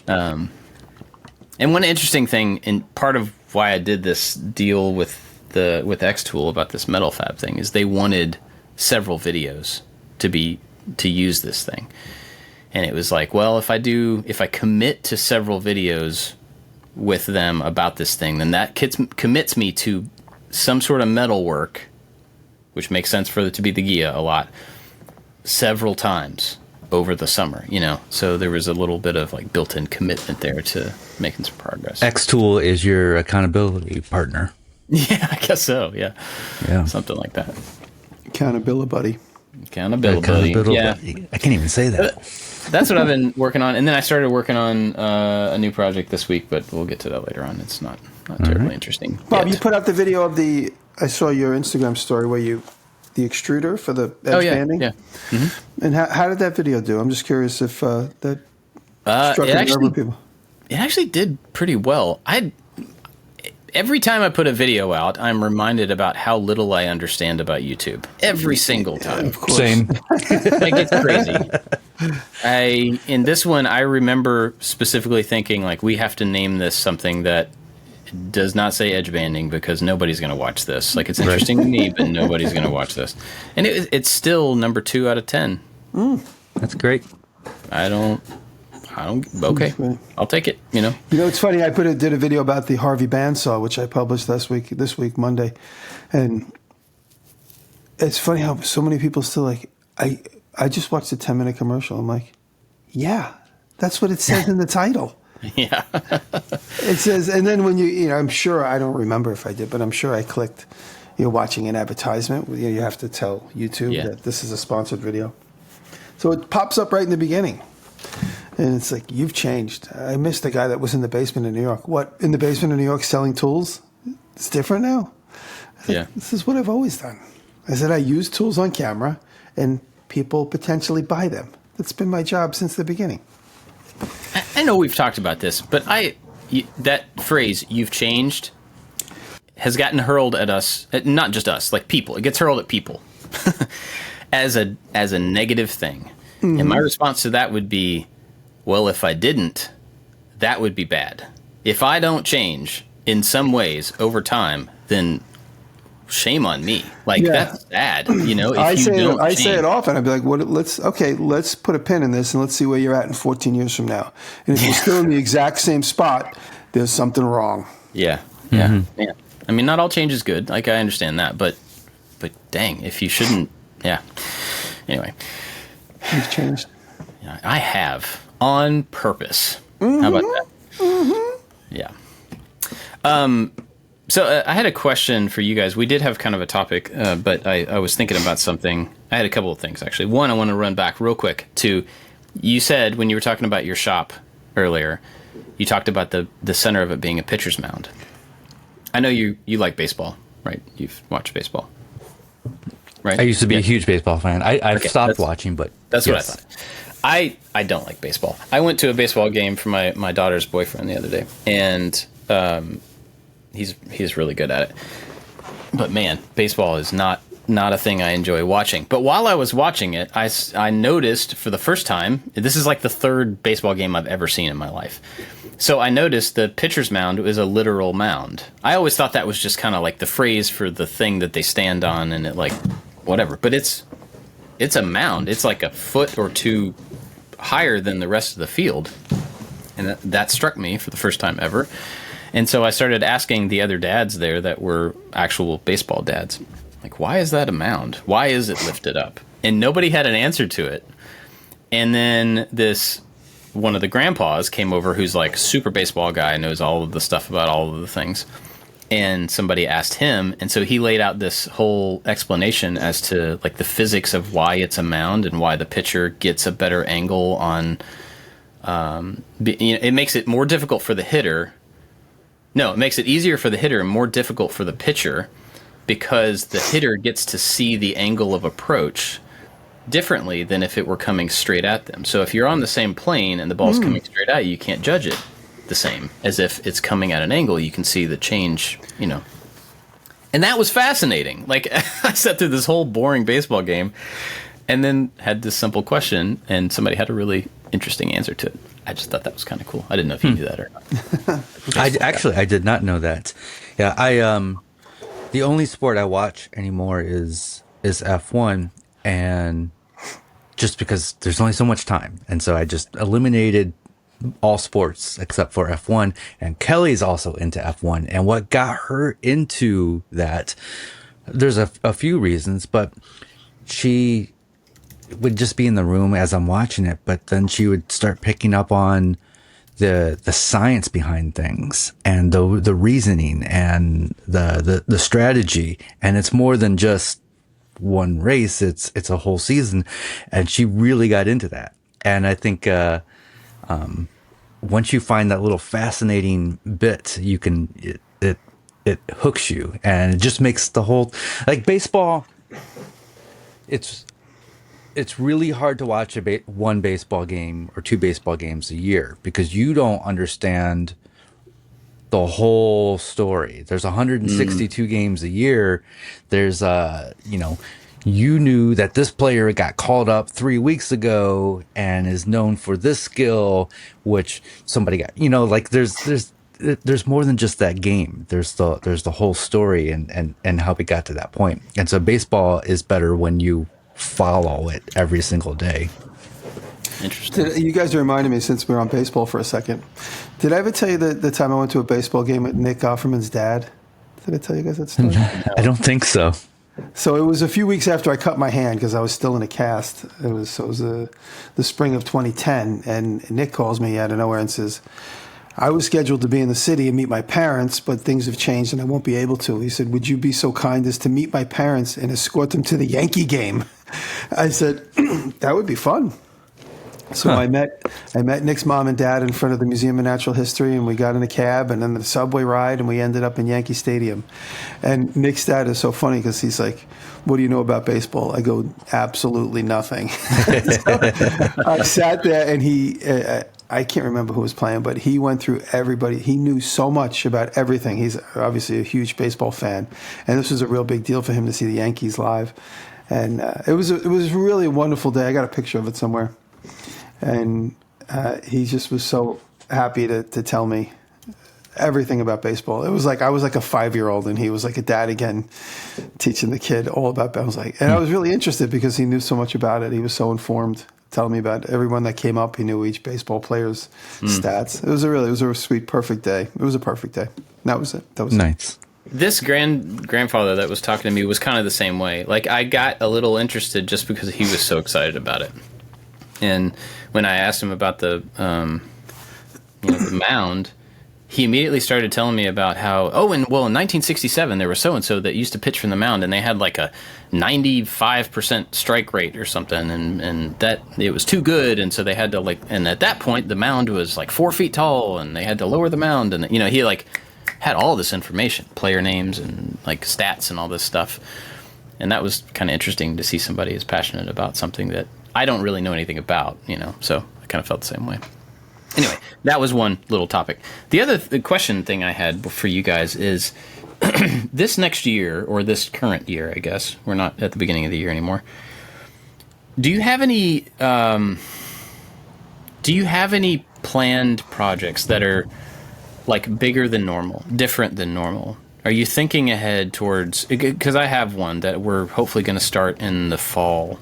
And one interesting thing, and part of why I did this deal with X-Tool about this metal fab thing, is they wanted several videos to use this thing. And it was like, well, if I commit to several videos with them about this thing, then that commits me to some sort of metal work, which makes sense for it to be the Ghia a lot, several times over the summer, So there was a little bit of like built-in commitment there to making some progress. X-Tool is your accountability partner. Yeah, I guess so. Yeah. Something like that. Accountability buddy. Accountability. Yeah. I can't even say that. That's what I've been working on. And then I started working on a new project this week, but we'll get to that later on. It's not terribly interesting. Bob, yet. you put out the video of I saw your Instagram story where the extruder for the edge banding. Yeah. Mm-hmm. And how did that video do? I'm just curious if that struck a nerve with people. It actually did pretty well. Every time I put a video out, I'm reminded about how little I understand about YouTube. Every single time. Of course. Same. Like, it's crazy. In this one, I remember specifically thinking, like, we have to name this something that does not say edge banding because nobody's going to watch this. Like, it's interesting to me, but nobody's going to watch this. And it's still number 2 out of 10. That's great. I don't. Okay, I'll take it. It's funny. I did a video about the Harvey bandsaw, which I published this week, Monday, and it's funny how so many people still like. I just watched a 10-minute commercial. I'm like, yeah, that's what it says in the title. Yeah, it says, and then when I'm sure I don't remember if I did, but I'm sure I clicked. You're watching an advertisement. You have to tell YouTube that this is a sponsored video, so it pops up right in the beginning. And it's like, you've changed. I missed the guy that was in the basement in New York. What, in the basement in New York selling tools? It's different now? This is what I've always done. I said I use tools on camera, and people potentially buy them. That's been my job since the beginning. I know we've talked about this, but that phrase, you've changed, has gotten hurled at us, not just us, like people. It gets hurled at people as a negative thing. Mm-hmm. And my response to that would be, well, if I didn't, that would be bad. If I don't change in some ways over time, then shame on me. Like, Yeah. that's sad, you know? If I you say don't I say change. it often. I'd be like, let's put a pin in this and let's see where you're at in 14 years from now. And if you're still in the exact same spot, there's something wrong. Yeah. Yeah. Yeah. I mean, not all change is good. Like, I understand that, but dang, if you shouldn't, yeah. Anyway. You've changed. Yeah, I have on purpose. How about that? Yeah. So I had a question for you guys. We did have kind of a topic, but I was thinking about something. I had a couple of things, actually. One, I want to run back real quick to, you said when you were talking about your shop earlier, you talked about the center of it being a pitcher's mound. I know you like baseball, right? You've watched baseball, right? I used to be a huge baseball fan. I've stopped watching, but that's yes. what I thought. I don't like baseball. I went to a baseball game for my daughter's boyfriend the other day, and he's really good at it. But man, baseball is not a thing I enjoy watching. But while I was watching it, I noticed for the first time, this is like the third baseball game I've ever seen in my life. So I noticed the pitcher's mound is a literal mound. I always thought that was just kind of like the phrase for the thing that they stand on and it like whatever. But it's a mound. It's like a foot or two higher than the rest of the field. And that struck me for the first time ever. And so I started asking the other dads there that were actual baseball dads, like, why is that a mound? Why is it lifted up? And nobody had an answer to it. And then one of the grandpas came over who's like super baseball guy, knows all of the stuff about all of the things. And somebody asked him. And so he laid out this whole explanation as to like the physics of why it's a mound and why the pitcher gets a better angle on, it makes it more difficult for the hitter. No, it makes it easier for the hitter and more difficult for the pitcher because the hitter gets to see the angle of approach differently than if it were coming straight at them. So if you're on the same plane and the ball's coming straight at you, you can't judge it the same as if it's coming at an angle. You can see the change, you know. And that was fascinating. Like, I sat through this whole boring baseball game and then had this simple question and somebody had a really interesting answer to it. I just thought that was kind of cool. I didn't know if you knew that or not. I did not know that. Yeah, the only sport I watch anymore is F1, and just because there's only so much time, and so I just eliminated all sports except for F1. And Kelly's also into F1, and what got her into that, there's a few reasons, but she would just be in the room as I'm watching it, but then she would start picking up on the science behind things and the reasoning and the strategy. And it's more than just one race. It's a whole season. And she really got into that. And I think, once you find that little fascinating bit, you can, it hooks you, and it just makes the whole, like baseball, it's really hard to watch one baseball game or two baseball games a year because you don't understand the whole story. There's 162 games a year. There's you knew that this player got called up 3 weeks ago and is known for this skill, which somebody got, like there's more than just that game. There's the whole story and how we got to that point. And so baseball is better when you follow it every single day. Interesting. You guys reminded me, since we're on baseball for a second, did I ever tell you the time I went to a baseball game with Nick Offerman's dad? Did I tell you guys that story? I don't think so. So it was a few weeks after I cut my hand because I was still in a cast. It was the spring of 2010, and Nick calls me out of nowhere and says, I was scheduled to be in the city and meet my parents, but things have changed and I won't be able to. He said, would you be so kind as to meet my parents and escort them to the Yankee game? I said, that would be fun. So I met Nick's mom and dad in front of the Museum of Natural History, and we got in a cab and then the subway ride, and we ended up in Yankee Stadium. And Nick's dad is so funny because he's like, what do you know about baseball? I go, absolutely nothing. So I sat there, and I can't remember who was playing, but he went through everybody. He knew so much about everything. He's obviously a huge baseball fan, and this was a real big deal for him to see the Yankees live. And it was really a wonderful day. I got a picture of it somewhere. And he just was so happy to tell me everything about baseball. It was like I was like a 5-year-old, and he was like a dad again, teaching the kid all about. I was like, and I was really interested because he knew so much about it. He was so informed, telling me about everyone that came up. He knew each baseball player's stats. It was a sweet, perfect day. It was a perfect day. That was it. That was nice. This grandfather that was talking to me was kind of the same way. Like, I got a little interested just because he was so excited about it. And when I asked him about the mound, he immediately started telling me about how, in 1967, there was so-and-so that used to pitch from the mound, and they had like a 95% strike rate or something, and that it was too good, and so they had to, and at that point, the mound was like 4 feet tall, and they had to lower the mound, and, he like had all this information, player names and like stats and all this stuff. And that was kind of interesting to see somebody as passionate about something that I don't really know anything about, so I kind of felt the same way. Anyway, that was one little topic. The other question thing I had for you guys is this next year, or this current year, I guess, we're not at the beginning of the year anymore. Do you have any planned projects that are like bigger than normal, different than normal? Are you thinking ahead towards, because I have one that we're hopefully going to start in the fall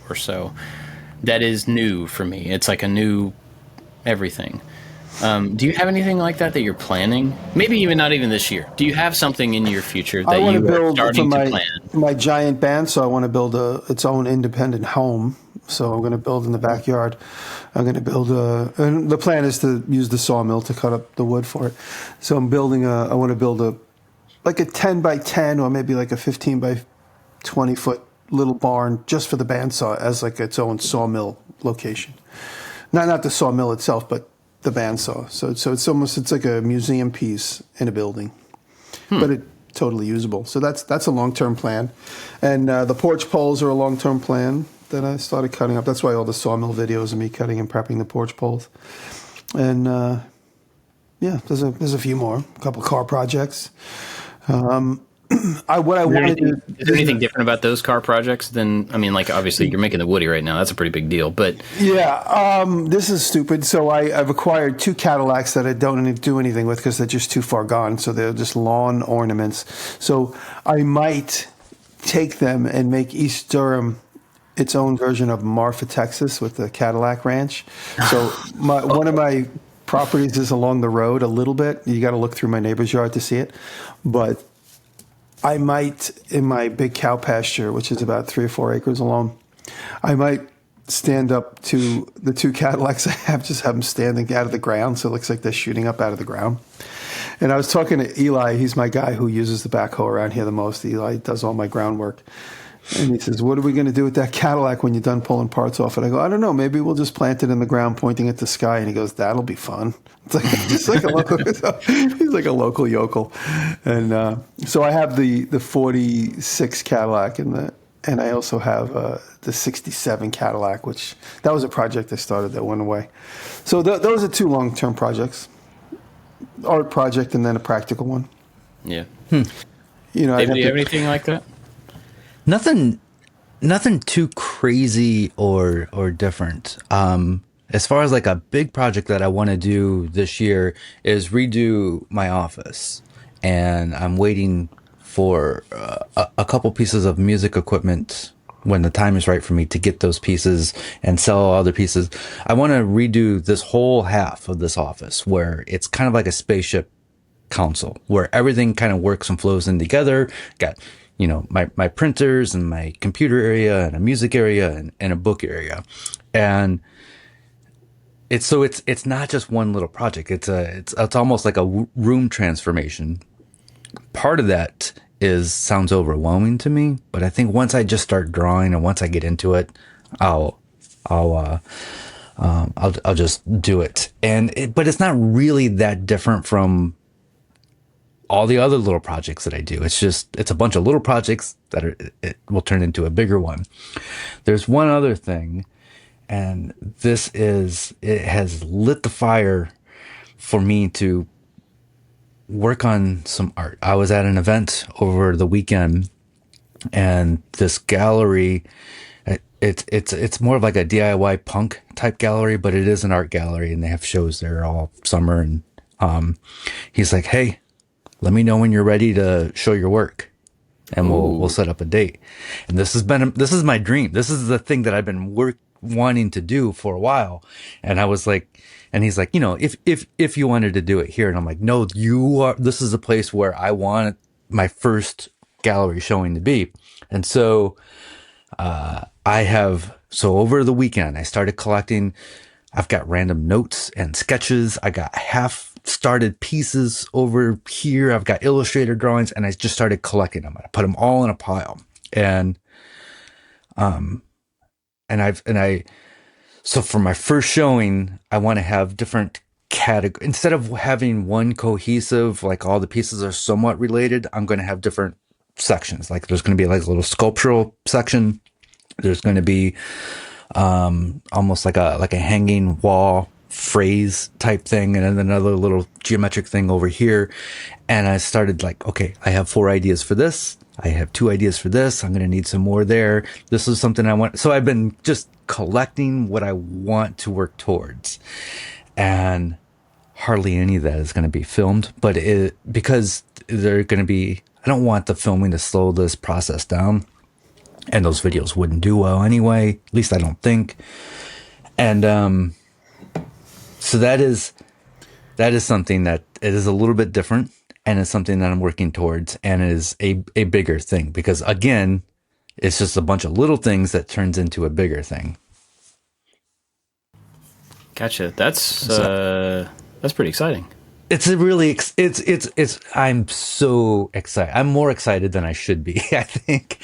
or so, that is new for me. It's like a new everything. Do you have anything like that you're planning? Maybe even not even this year. Do you have something in your future that you are starting to plan? My giant band, so I want to build its own independent home. So I'm going to build in the backyard. I'm going to build and the plan is to use the sawmill to cut up the wood for it. So I want to build a 10 by 10 or maybe like a 15 by 20 foot little barn just for the bandsaw as like its own sawmill location. Not the sawmill itself, but the bandsaw. So it's like a museum piece in a building, but it's totally usable. So that's a long-term plan. And the porch poles are a long-term plan that I started cutting up. That's why all the sawmill videos of me cutting and prepping the porch poles. And there's a few more, a couple car projects. Is there anything different about those car projects than, obviously you're making the Woody right now. That's a pretty big deal, but yeah, this is stupid. So I've acquired 2 Cadillacs that I don't do anything with because they're just too far gone. So they're just lawn ornaments. So I might take them and make East Durham its own version of Marfa, Texas, with the Cadillac Ranch. So one of my properties is along the road a little bit. You got to look through my neighbor's yard to see it, but I might, in my big cow pasture, which is about 3 or 4 acres alone, I might stand up to the 2 Cadillacs I have, just have them standing out of the ground, so it looks like they're shooting up out of the ground. And I was talking to Eli. He's my guy who uses the backhoe around here the most. Eli does all my groundwork. And he says, what are we going to do with that Cadillac when you're done pulling parts off it? I go, I don't know. Maybe we'll just plant it in the ground pointing at the sky. And he goes, that'll be fun. It's like, just like a local, he's like a local yokel. And so I have the 46 Cadillac and I also have the 67 Cadillac, which that was a project I started that went away. So those are 2 long-term projects, art project and then a practical one. Yeah. Dave, do you have anything like that? Nothing too crazy or different. As far as like a big project that I want to do this year is redo my office, and I'm waiting for a couple pieces of music equipment when the time is right for me to get those pieces and sell other pieces. I want to redo this whole half of this office where it's kind of like a spaceship console where everything kind of works and flows in together. Got my printers and my computer area and a music area and a book area. And it's not just one little project. It's almost like a room transformation. Part of that sounds overwhelming to me, but I think once I just start drawing and once I get into it, I'll just do it. But it's not really that different from all the other little projects that I do. It's a bunch of little projects that it will turn into a bigger one. There's one other thing, and it has lit the fire for me to work on some art. I was at an event over the weekend, and this gallery, it's more of like a DIY punk type gallery, but it is an art gallery, and they have shows there all summer. And He's like, hey, let me know when you're ready to show your work, and we'll set up a date. And this is my dream. This is the thing that I've been wanting to do for a while. And I was like, and he's like, if you wanted to do it here, and I'm like, no, this is a place where I want my first gallery showing to be. And so over the weekend, I started collecting. I've got random notes and sketches. I got half started pieces over here. I've got illustrator drawings, and I just started collecting them. I put them all in a pile. So for my first showing, I want to have different categories. Instead of having one cohesive, like all the pieces are somewhat related, I'm going to have different sections. Like there's going to be like a little sculptural section. There's going to be almost like a hanging wall phrase type thing, and then another little geometric thing over here. And I started like, okay, I have 4 ideas for this. I have 2 ideas for this. I'm going to need some more there. This is something I want. So I've been just collecting what I want to work towards, and hardly any of that is going to be filmed, but because they're going to be, I don't want the filming to slow this process down, and those videos wouldn't do well anyway. At least I don't think. And, so that is something that it is a little bit different, and it's something that I'm working towards, and is a bigger thing, because again, it's just a bunch of little things that turns into a bigger thing. Gotcha. That's pretty exciting. It's a really, I'm so excited. I'm more excited than I should be, I think.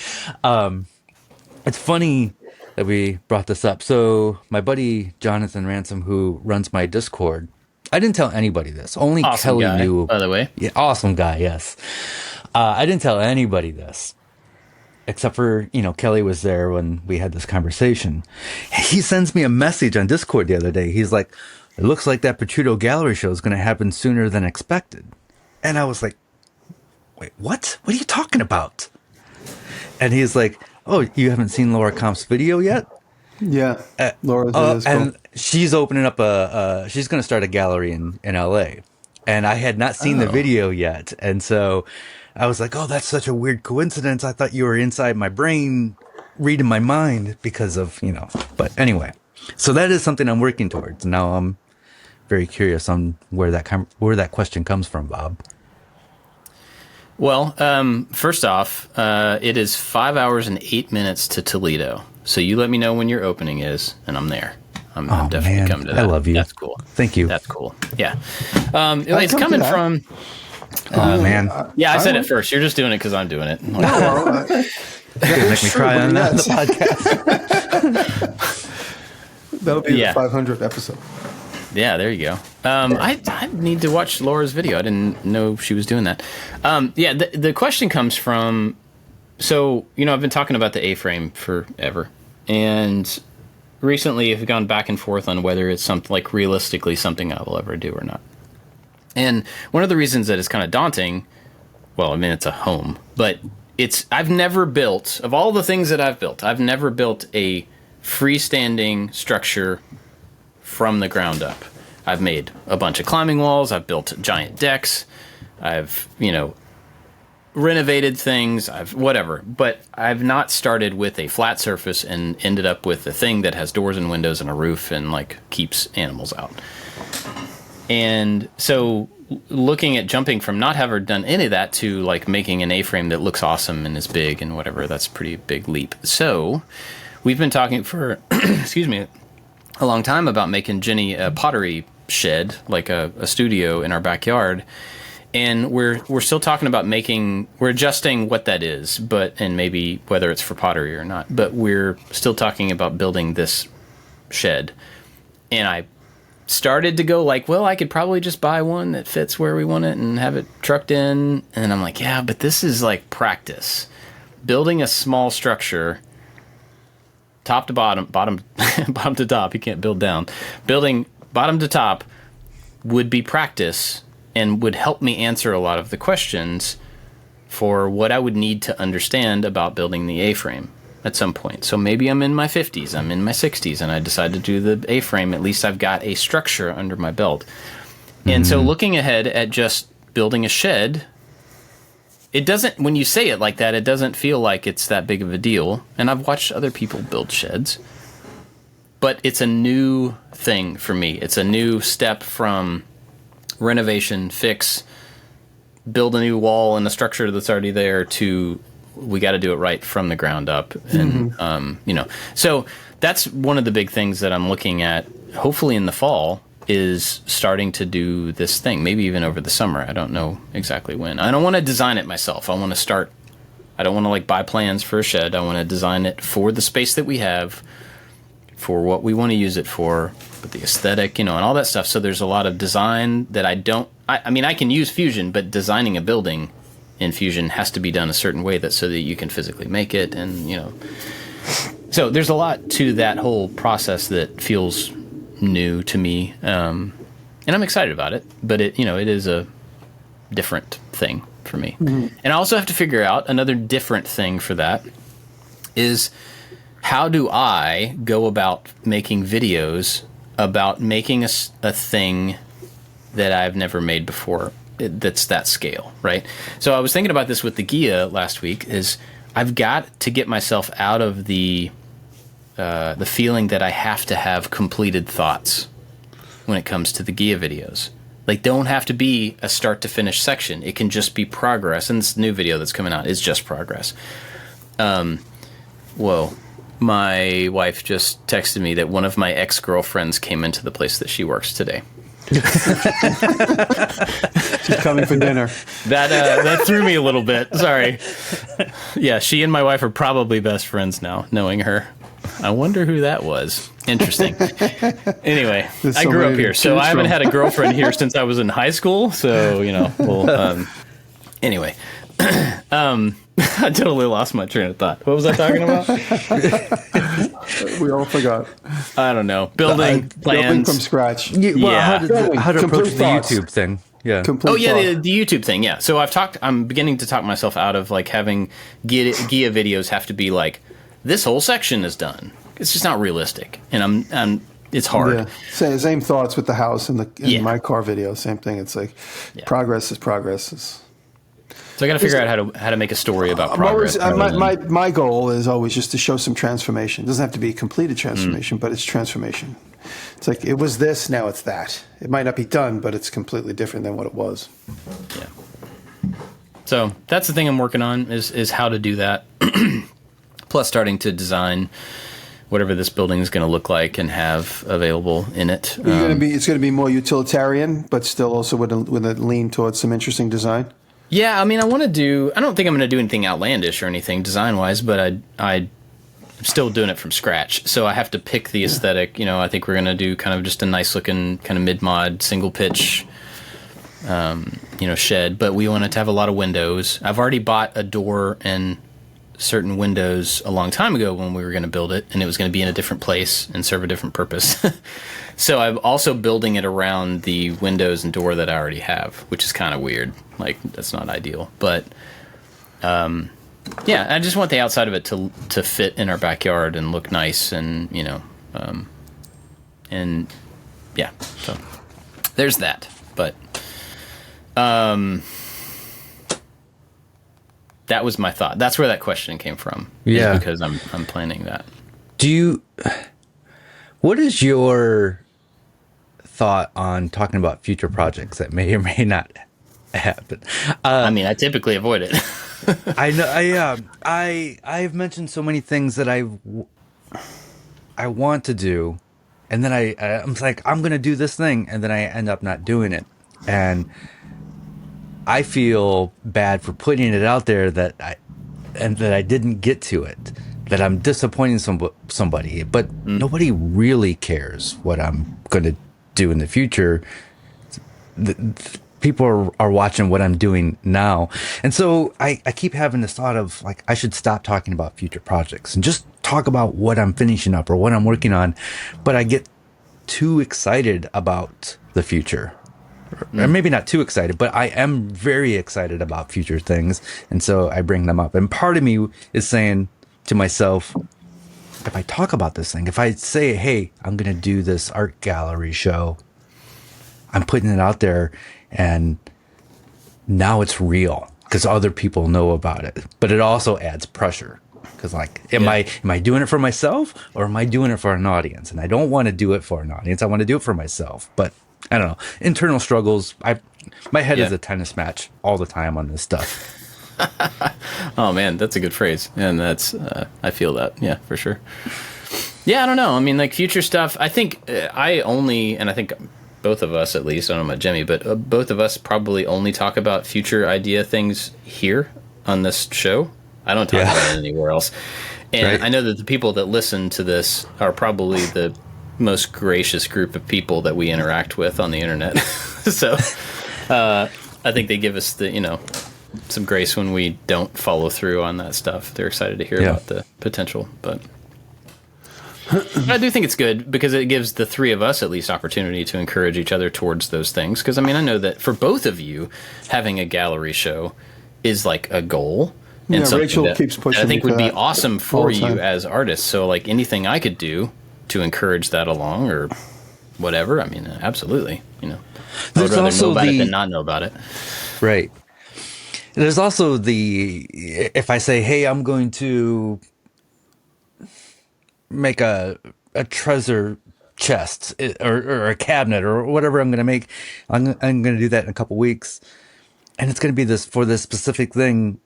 It's funny that we brought this up. So my buddy Jonathan Ransom, who runs my Discord, I didn't tell anybody this. Only Awesome Kelly guy, knew. by the way. Yeah, awesome guy. Yes. I didn't tell anybody this, except for, Kelly was there when we had this conversation. He sends me a message on Discord the other day. He's like, it looks like that Picciuto gallery show is going to happen sooner than expected. And I was like, wait, what? What are you talking about? And he's like, oh, you haven't seen Laura Kampf's video yet? Yeah, Laura's video is cool. And she's opening up she's going to start a gallery in LA. And I had not seen the video yet. And so I was like, oh, that's such a weird coincidence. I thought you were inside my brain, reading my mind because of, but anyway. So that is something I'm working towards. Now I'm very curious on where that question comes from, Bob. Well, first off, it is 5 hours and 8 minutes to Toledo. So you let me know when your opening is, and I'm there. I'm definitely coming to that. I love you. That's cool. Thank you. That's cool. Yeah. It's coming from... Oh, man. Yeah, I said it first. You're just doing it because I'm doing it. Make me cry on the podcast. That'll be the 500th episode. Yeah, there you go. I need to watch Laura's video. I didn't know she was doing that. The question comes from... So, I've been talking about the A-frame forever. And recently I've gone back and forth on whether it's something like realistically something I will ever do or not. And one of the reasons that it's kind of daunting, well, I mean, it's a home, but I've never built, of all the things that I've built, I've never built a freestanding structure from the ground up. I've made a bunch of climbing walls. I've built giant decks. I've, renovated things. Whatever. But I've not started with a flat surface and ended up with a thing that has doors and windows and a roof and keeps animals out. And so looking at jumping from not having done any of that to making an A-frame that looks awesome and is big and whatever, that's a pretty big leap. So we've been talking for, excuse me, a long time about making Jenny a pottery shed, like a studio in our backyard. And we're still talking about we're adjusting what that is, and maybe whether it's for pottery or not, but we're still talking about building this shed. And I started to go well, I could probably just buy one that fits where we want it and have it trucked in. And I'm like, yeah, but this is practice. Building a small structure, top to bottom, bottom to top, you can't build down. Building bottom to top would be practice and would help me answer a lot of the questions for what I would need to understand about building the A-frame at some point. So maybe I'm in my 50s, I'm in my 60s, and I decide to do the A-frame. At least I've got a structure under my belt. And so looking ahead at just building a shed, it doesn't, when you say it like that, it doesn't feel like it's that big of a deal. And I've watched other people build sheds, but it's a new thing for me. It's a new step from renovation, fix, build a new wall and a structure that's already there to we got to do it right from the ground up. And, so that's one of the big things that I'm looking at, hopefully in the fall, is starting to do this thing, maybe even over the summer. I don't know exactly when. I don't want to design it myself. I want to start, I don't want to buy plans for a shed. I want to design it for the space that we have, for what we want to use it for, but the aesthetic, and all that stuff. So there's a lot of design that I can use Fusion, but designing a building in Fusion has to be done a certain way so that you can physically make it. And, so there's a lot to that whole process that feels new to me. And I'm excited about it, but it is a different thing for me. And I also have to figure out another different thing for that is how do I go about making videos about making a thing that I've never made before that's that scale, right? So I was thinking about this with the Ghia last week is I've got to get myself out of the feeling that I have to have completed thoughts when it comes to the Ghia videos. Don't have to be a start to finish section. It can just be progress. And this new video that's coming out is just progress. Whoa. My wife just texted me that one of my ex-girlfriends came into the place that she works today. She's coming for dinner. That threw me a little bit. Sorry. Yeah, she and my wife are probably best friends now, knowing her. I wonder who that was. Interesting. Anyway, I grew up here, so I haven't had a girlfriend here since I was in high school. So, anyway. I totally lost my train of thought. What was I talking about? We all forgot. I don't know. Building plans. Building from scratch. How to approach the thoughts. YouTube thing. Yeah. The YouTube thing. Yeah. So I'm beginning to talk myself out of having Ghia videos have to be this whole section is done. It's just not realistic. And it's hard. Yeah. Same thoughts with the house and my car video. Same thing. It's progress is progress. So I got to figure out how to make a story about progress. My goal is always just to show some transformation. It doesn't have to be a completed transformation, but it's transformation. It's it was this, now it's that. It might not be done, but it's completely different than what it was. Yeah. So that's the thing I'm working on is how to do that. Plus starting to design whatever this building is going to look like and have available in it. It's going to be more utilitarian, but still also with a lean towards some interesting design. Yeah, I don't think I'm going to do anything outlandish or anything design-wise, but I'm still doing it from scratch. So I have to pick the aesthetic. I think we're going to do kind of just a nice-looking kind of mid-mod, single-pitch, shed. But we want it to have a lot of windows. I've already bought a door and certain windows a long time ago when we were going to build it, and it was going to be in a different place and serve a different purpose. So I'm also building it around the windows and door that I already have, which is kind of weird. That's not ideal. But, I just want the outside of it to fit in our backyard and look nice and, so there's that. But, that was my thought. That's where that question came from. Yeah. Because I'm planning that. What is your thought on talking about future projects that may or may not happen? I typically avoid it. I know. I've mentioned so many things that I want to do, and then I'm I'm going to do this thing, and then I end up not doing it, and I feel bad for putting it out there that I didn't get to it, that I'm disappointing somebody, but nobody really cares what I'm going to do in the future. People are watching what I'm doing now. And so I keep having this thought of I should stop talking about future projects and just talk about what I'm finishing up or what I'm working on. But I get too excited about the future. Or maybe not too excited, but I am very excited about future things. And so I bring them up. And part of me is saying to myself, if I talk about this thing, if I say, hey, I'm going to do this art gallery show, I'm putting it out there, and now it's real because other people know about it. But it also adds pressure because, like, am I doing it for myself or am I doing it for an audience? And I don't want to do it for an audience. I want to do it for myself. But I don't know. Internal struggles. My head is a tennis match all the time on this stuff. Oh man, that's a good phrase, and that's I feel that, yeah, for sure. Yeah, I don't know. I mean, like future stuff. I think and I think both of us, at least, I don't know about Jimmy, but both of us probably only talk about future idea things here on this show. I don't talk about it anywhere else. And I know that the people that listen to this are probably the most gracious group of people that we interact with on the internet. So I think they give us some grace when we don't follow through on that stuff. They're excited to hear about the potential, but I do think it's good because it gives the three of us at least opportunity to encourage each other towards those things. Because I mean, I know that for both of you, having a gallery show is like a goal. And Rachel keeps pushing. I think would be awesome for you as artists. So like anything I could do to encourage that along or whatever, I mean, absolutely. I would rather know about it than not know about it. Right. There's also if I say, hey, I'm going to make a treasure chest or a cabinet or whatever I'm going to make, I'm going to do that in a couple weeks. And it's going to be for this specific thing.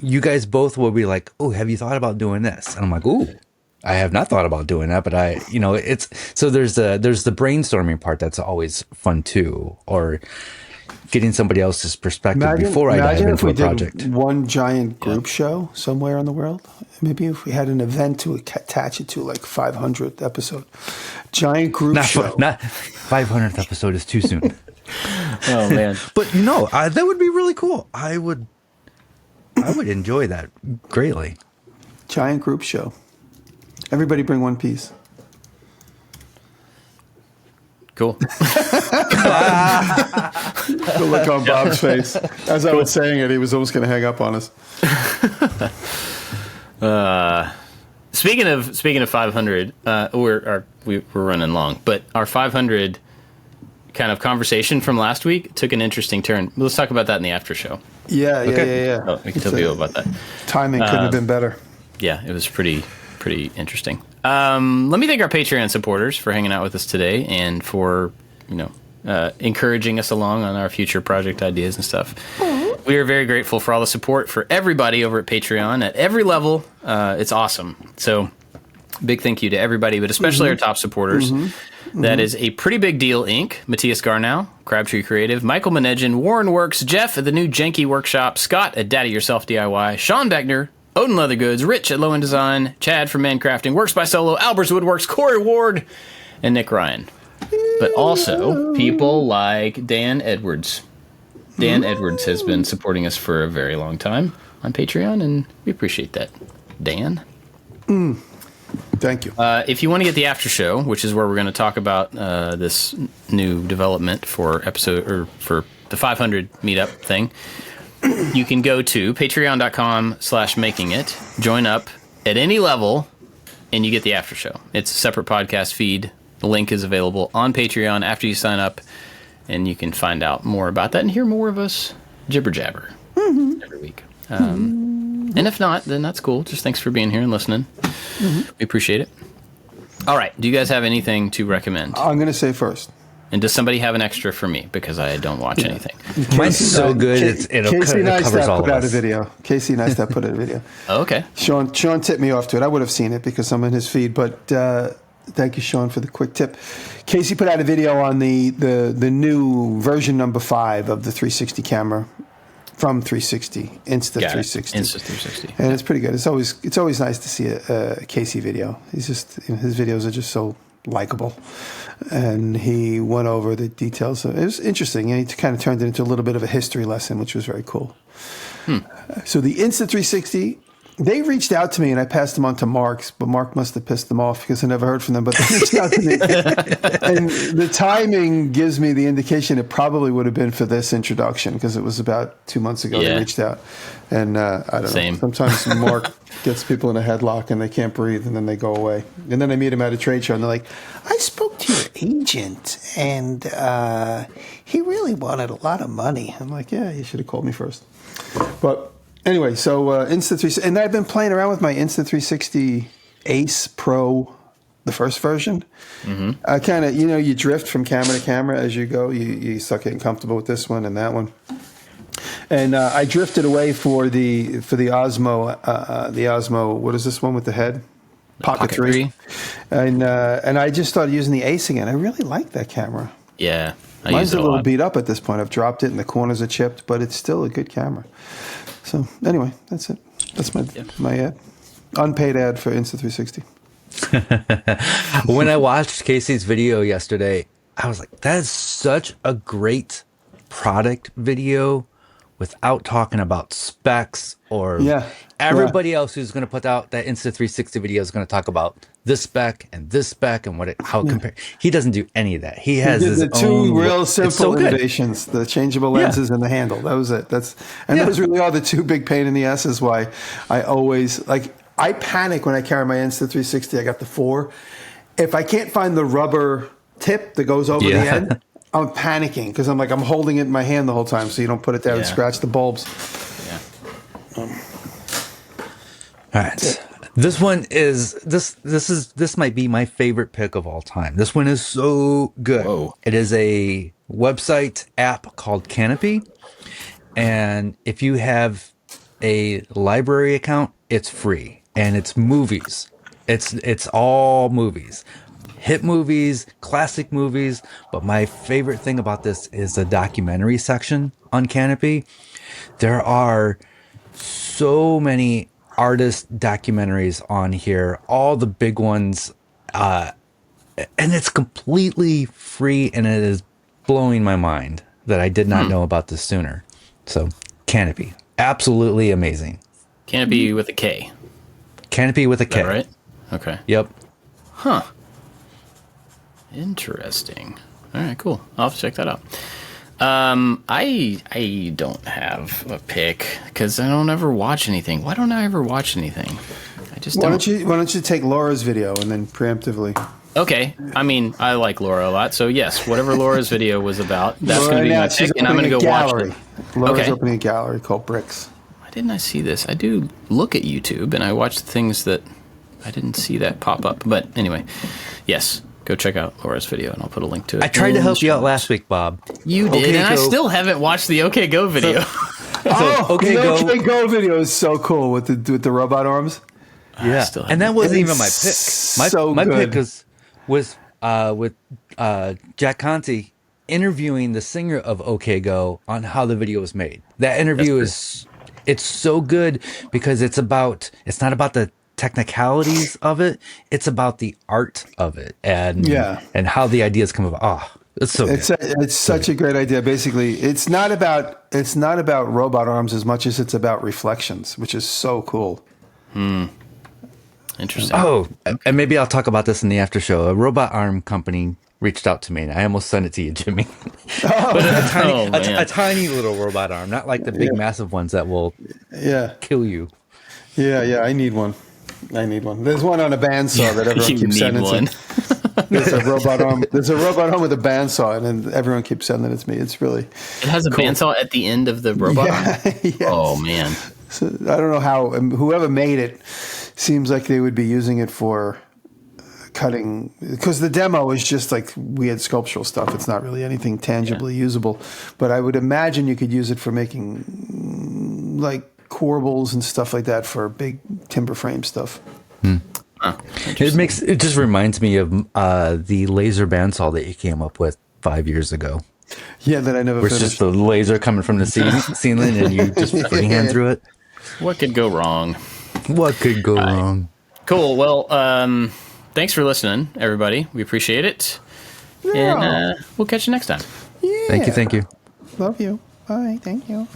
You guys both will be like, oh, have you thought about doing this? And I'm like, ooh, I have not thought about doing that, but it's, so there's the brainstorming part. That's always fun too. Or getting somebody else's perspective before I dive into a project. One giant group show somewhere in the world. Maybe if we had an event to attach it to, like 500th episode. Giant group show. Not 500th episode is too soon. Oh man! But that would be really cool. I would enjoy that greatly. Giant group show. Everybody bring one piece. Cool. The look on Bob's face. As I was saying it, he was almost going to hang up on us. Speaking of 500, we're running long, but our 500 kind of conversation from last week took an interesting turn. Let's talk about that in the after show. Yeah. Oh, we can tell people about that. Timing couldn't have been better. Yeah, it was pretty interesting. Let me thank our Patreon supporters for hanging out with us today and for encouraging us along on our future project ideas and stuff. We are very grateful for all the support for everybody over at Patreon at every level. It's awesome. So big thank you to everybody, but especially our top supporters. That is a Pretty Big Deal, Inc., Matthias Garnow, Crabtree Creative, Michael Menegin, Warren Works, Jeff at the new Janky Workshop, Scott at Daddy Yourself DIY, Sean Beckner, Odin Leather Goods, Rich at Low End Design, Chad from Mancrafting, Works by Solo, Albers Woodworks, Corey Ward, and Nick Ryan. But also people like Dan Edwards. Dan Edwards has been supporting us for a very long time on Patreon, and we appreciate that. Dan? Thank you. If you want to get the after show, which is where we're going to talk about this new development for for the 500 meetup thing, you can go to patreon.com/makingit, join up at any level, and you get the after show. It's a separate podcast feed. The link is available on Patreon after you sign up, and you can find out more about that and hear more of us jibber jabber every week. And if not, then that's cool. Just thanks for being here and listening. We appreciate it. All right. Do you guys have anything to recommend? I'm going to say first. And does somebody have an extra for me? Because I don't watch anything. Mine's so good, it covers all of us. Casey Neistat put out a video. Oh, okay. Sean tipped me off to it. I would have seen it because I'm in his feed, but thank you, Sean, for the quick tip. Casey put out a video on the new version number 5 of the 360 camera from 360, Insta360. Insta360. And it's pretty good. It's always nice to see a Casey video. He's just his videos are just so likable. And he went over the details. It was interesting. He kind of turned it into a little bit of a history lesson, which was very cool. So the Insta360, they reached out to me, and I passed them on to Mark's, but Mark must have pissed them off because I never heard from them. But they reached out to me. And the timing gives me the indication it probably would have been for this introduction because it was about 2 months ago they reached out. And I don't know. Sometimes Mark gets people in a headlock and they can't breathe, and then they go away. And then I meet him at a trade show, and they're like, I spoke to to your agent, and he really wanted a lot of money. I'm like, yeah, you should have called me first. But anyway, so Insta360, and I've been playing around with my Insta360 Ace Pro, the first version. I kind of, you drift from camera to camera as you go. You start getting comfortable with this one and that one. And I drifted away for the Osmo. What is this one with the head? Pocket 3. And I just started using the Ace again. I really like that camera. Yeah, mine's a little beat up at this point. I've dropped it and the corners are chipped, but it's still a good camera. So anyway, that's it. That's my ad. Unpaid ad for Insta360. When I watched Casey's video yesterday, I was like, that is such a great product video without talking about specs or everybody else who's going to put out that Insta360 video is going to talk about this spec and how it compares. He doesn't do any of that. He has his the two own real simple innovations, the changeable lenses and the handle. That was it. Those really are the two big pain in the asses why I always I panic when I carry my Insta360. I got the 4. If I can't find the rubber tip that goes over the end, I'm panicking because I'm holding it in my hand the whole time, so you don't put it down and scratch the bulbs. Yeah. All right. This one is this might be my favorite pick of all time. This one is so good. Whoa. It is a website app called Canopy, and if you have a library account, it's free, and it's movies. It's all movies. Hit movies, classic movies, but my favorite thing about this is the documentary section on Canopy. There are so many artist documentaries on here, all the big ones, and it's completely free, and it is blowing my mind that I did not know about this sooner. So, Canopy, absolutely amazing. Canopy with a K. Canopy with a K. Is that right? Okay. Yep. Huh. Interesting. All right, cool. I'll have to check that out. I don't have a pick because I don't ever watch anything. Why don't I ever watch anything? I just don't. Why don't you take Laura's video and then preemptively? Okay. I mean, I like Laura a lot, so yes, whatever Laura's video was about, that's going to be my pick, and I'm going to go watch it. Laura's opening a gallery called Bricks. Why didn't I see this? I do look at YouTube, and I watch the things that I didn't see that pop up. But anyway, yes. Go check out Laura's video, and I'll put a link to it. I tried to help you out last week, Bob. You did, and I still haven't watched the OK Go video. The OK Go video is so cool with the robot arms. Yeah, and that wasn't even my pick. My pick was with Jack Conte interviewing the singer of OK Go on how the video was made. That interview it's so good because it's not about the technicalities of it, it's about the art of it and how the ideas come about. It's so good. It's such a great idea. Basically, it's not about robot arms as much as it's about reflections, which is so cool. Interesting. Oh, and maybe I'll talk about this in the after show. A robot arm company reached out to me, and I almost sent it to you, Jimmy. But a tiny little robot arm, not like the big massive ones that will kill you. Yeah, I need one. There's one on a bandsaw that everyone keeps sending to me. There's a robot arm. There's a robot arm with a bandsaw, and everyone keeps sending it to me. It's really. It has a bandsaw at the end of the robot arm. Yes. Oh man. So, I don't know how whoever made it seems like they would be using it for cutting, because the demo is just like weird sculptural stuff. It's not really anything tangibly usable, but I would imagine you could use it for making like corbels and stuff like that for big timber frame stuff. It just reminds me of the laser bandsaw that you came up with 5 years ago. Yeah, that I never finished. It's just the laser coming from the ceiling and you just freehand through it. What could go wrong? What could go wrong? Cool. Well, thanks for listening, everybody. We appreciate it. And we'll catch you next time. Yeah. Thank you. Love you. Bye. Thank you.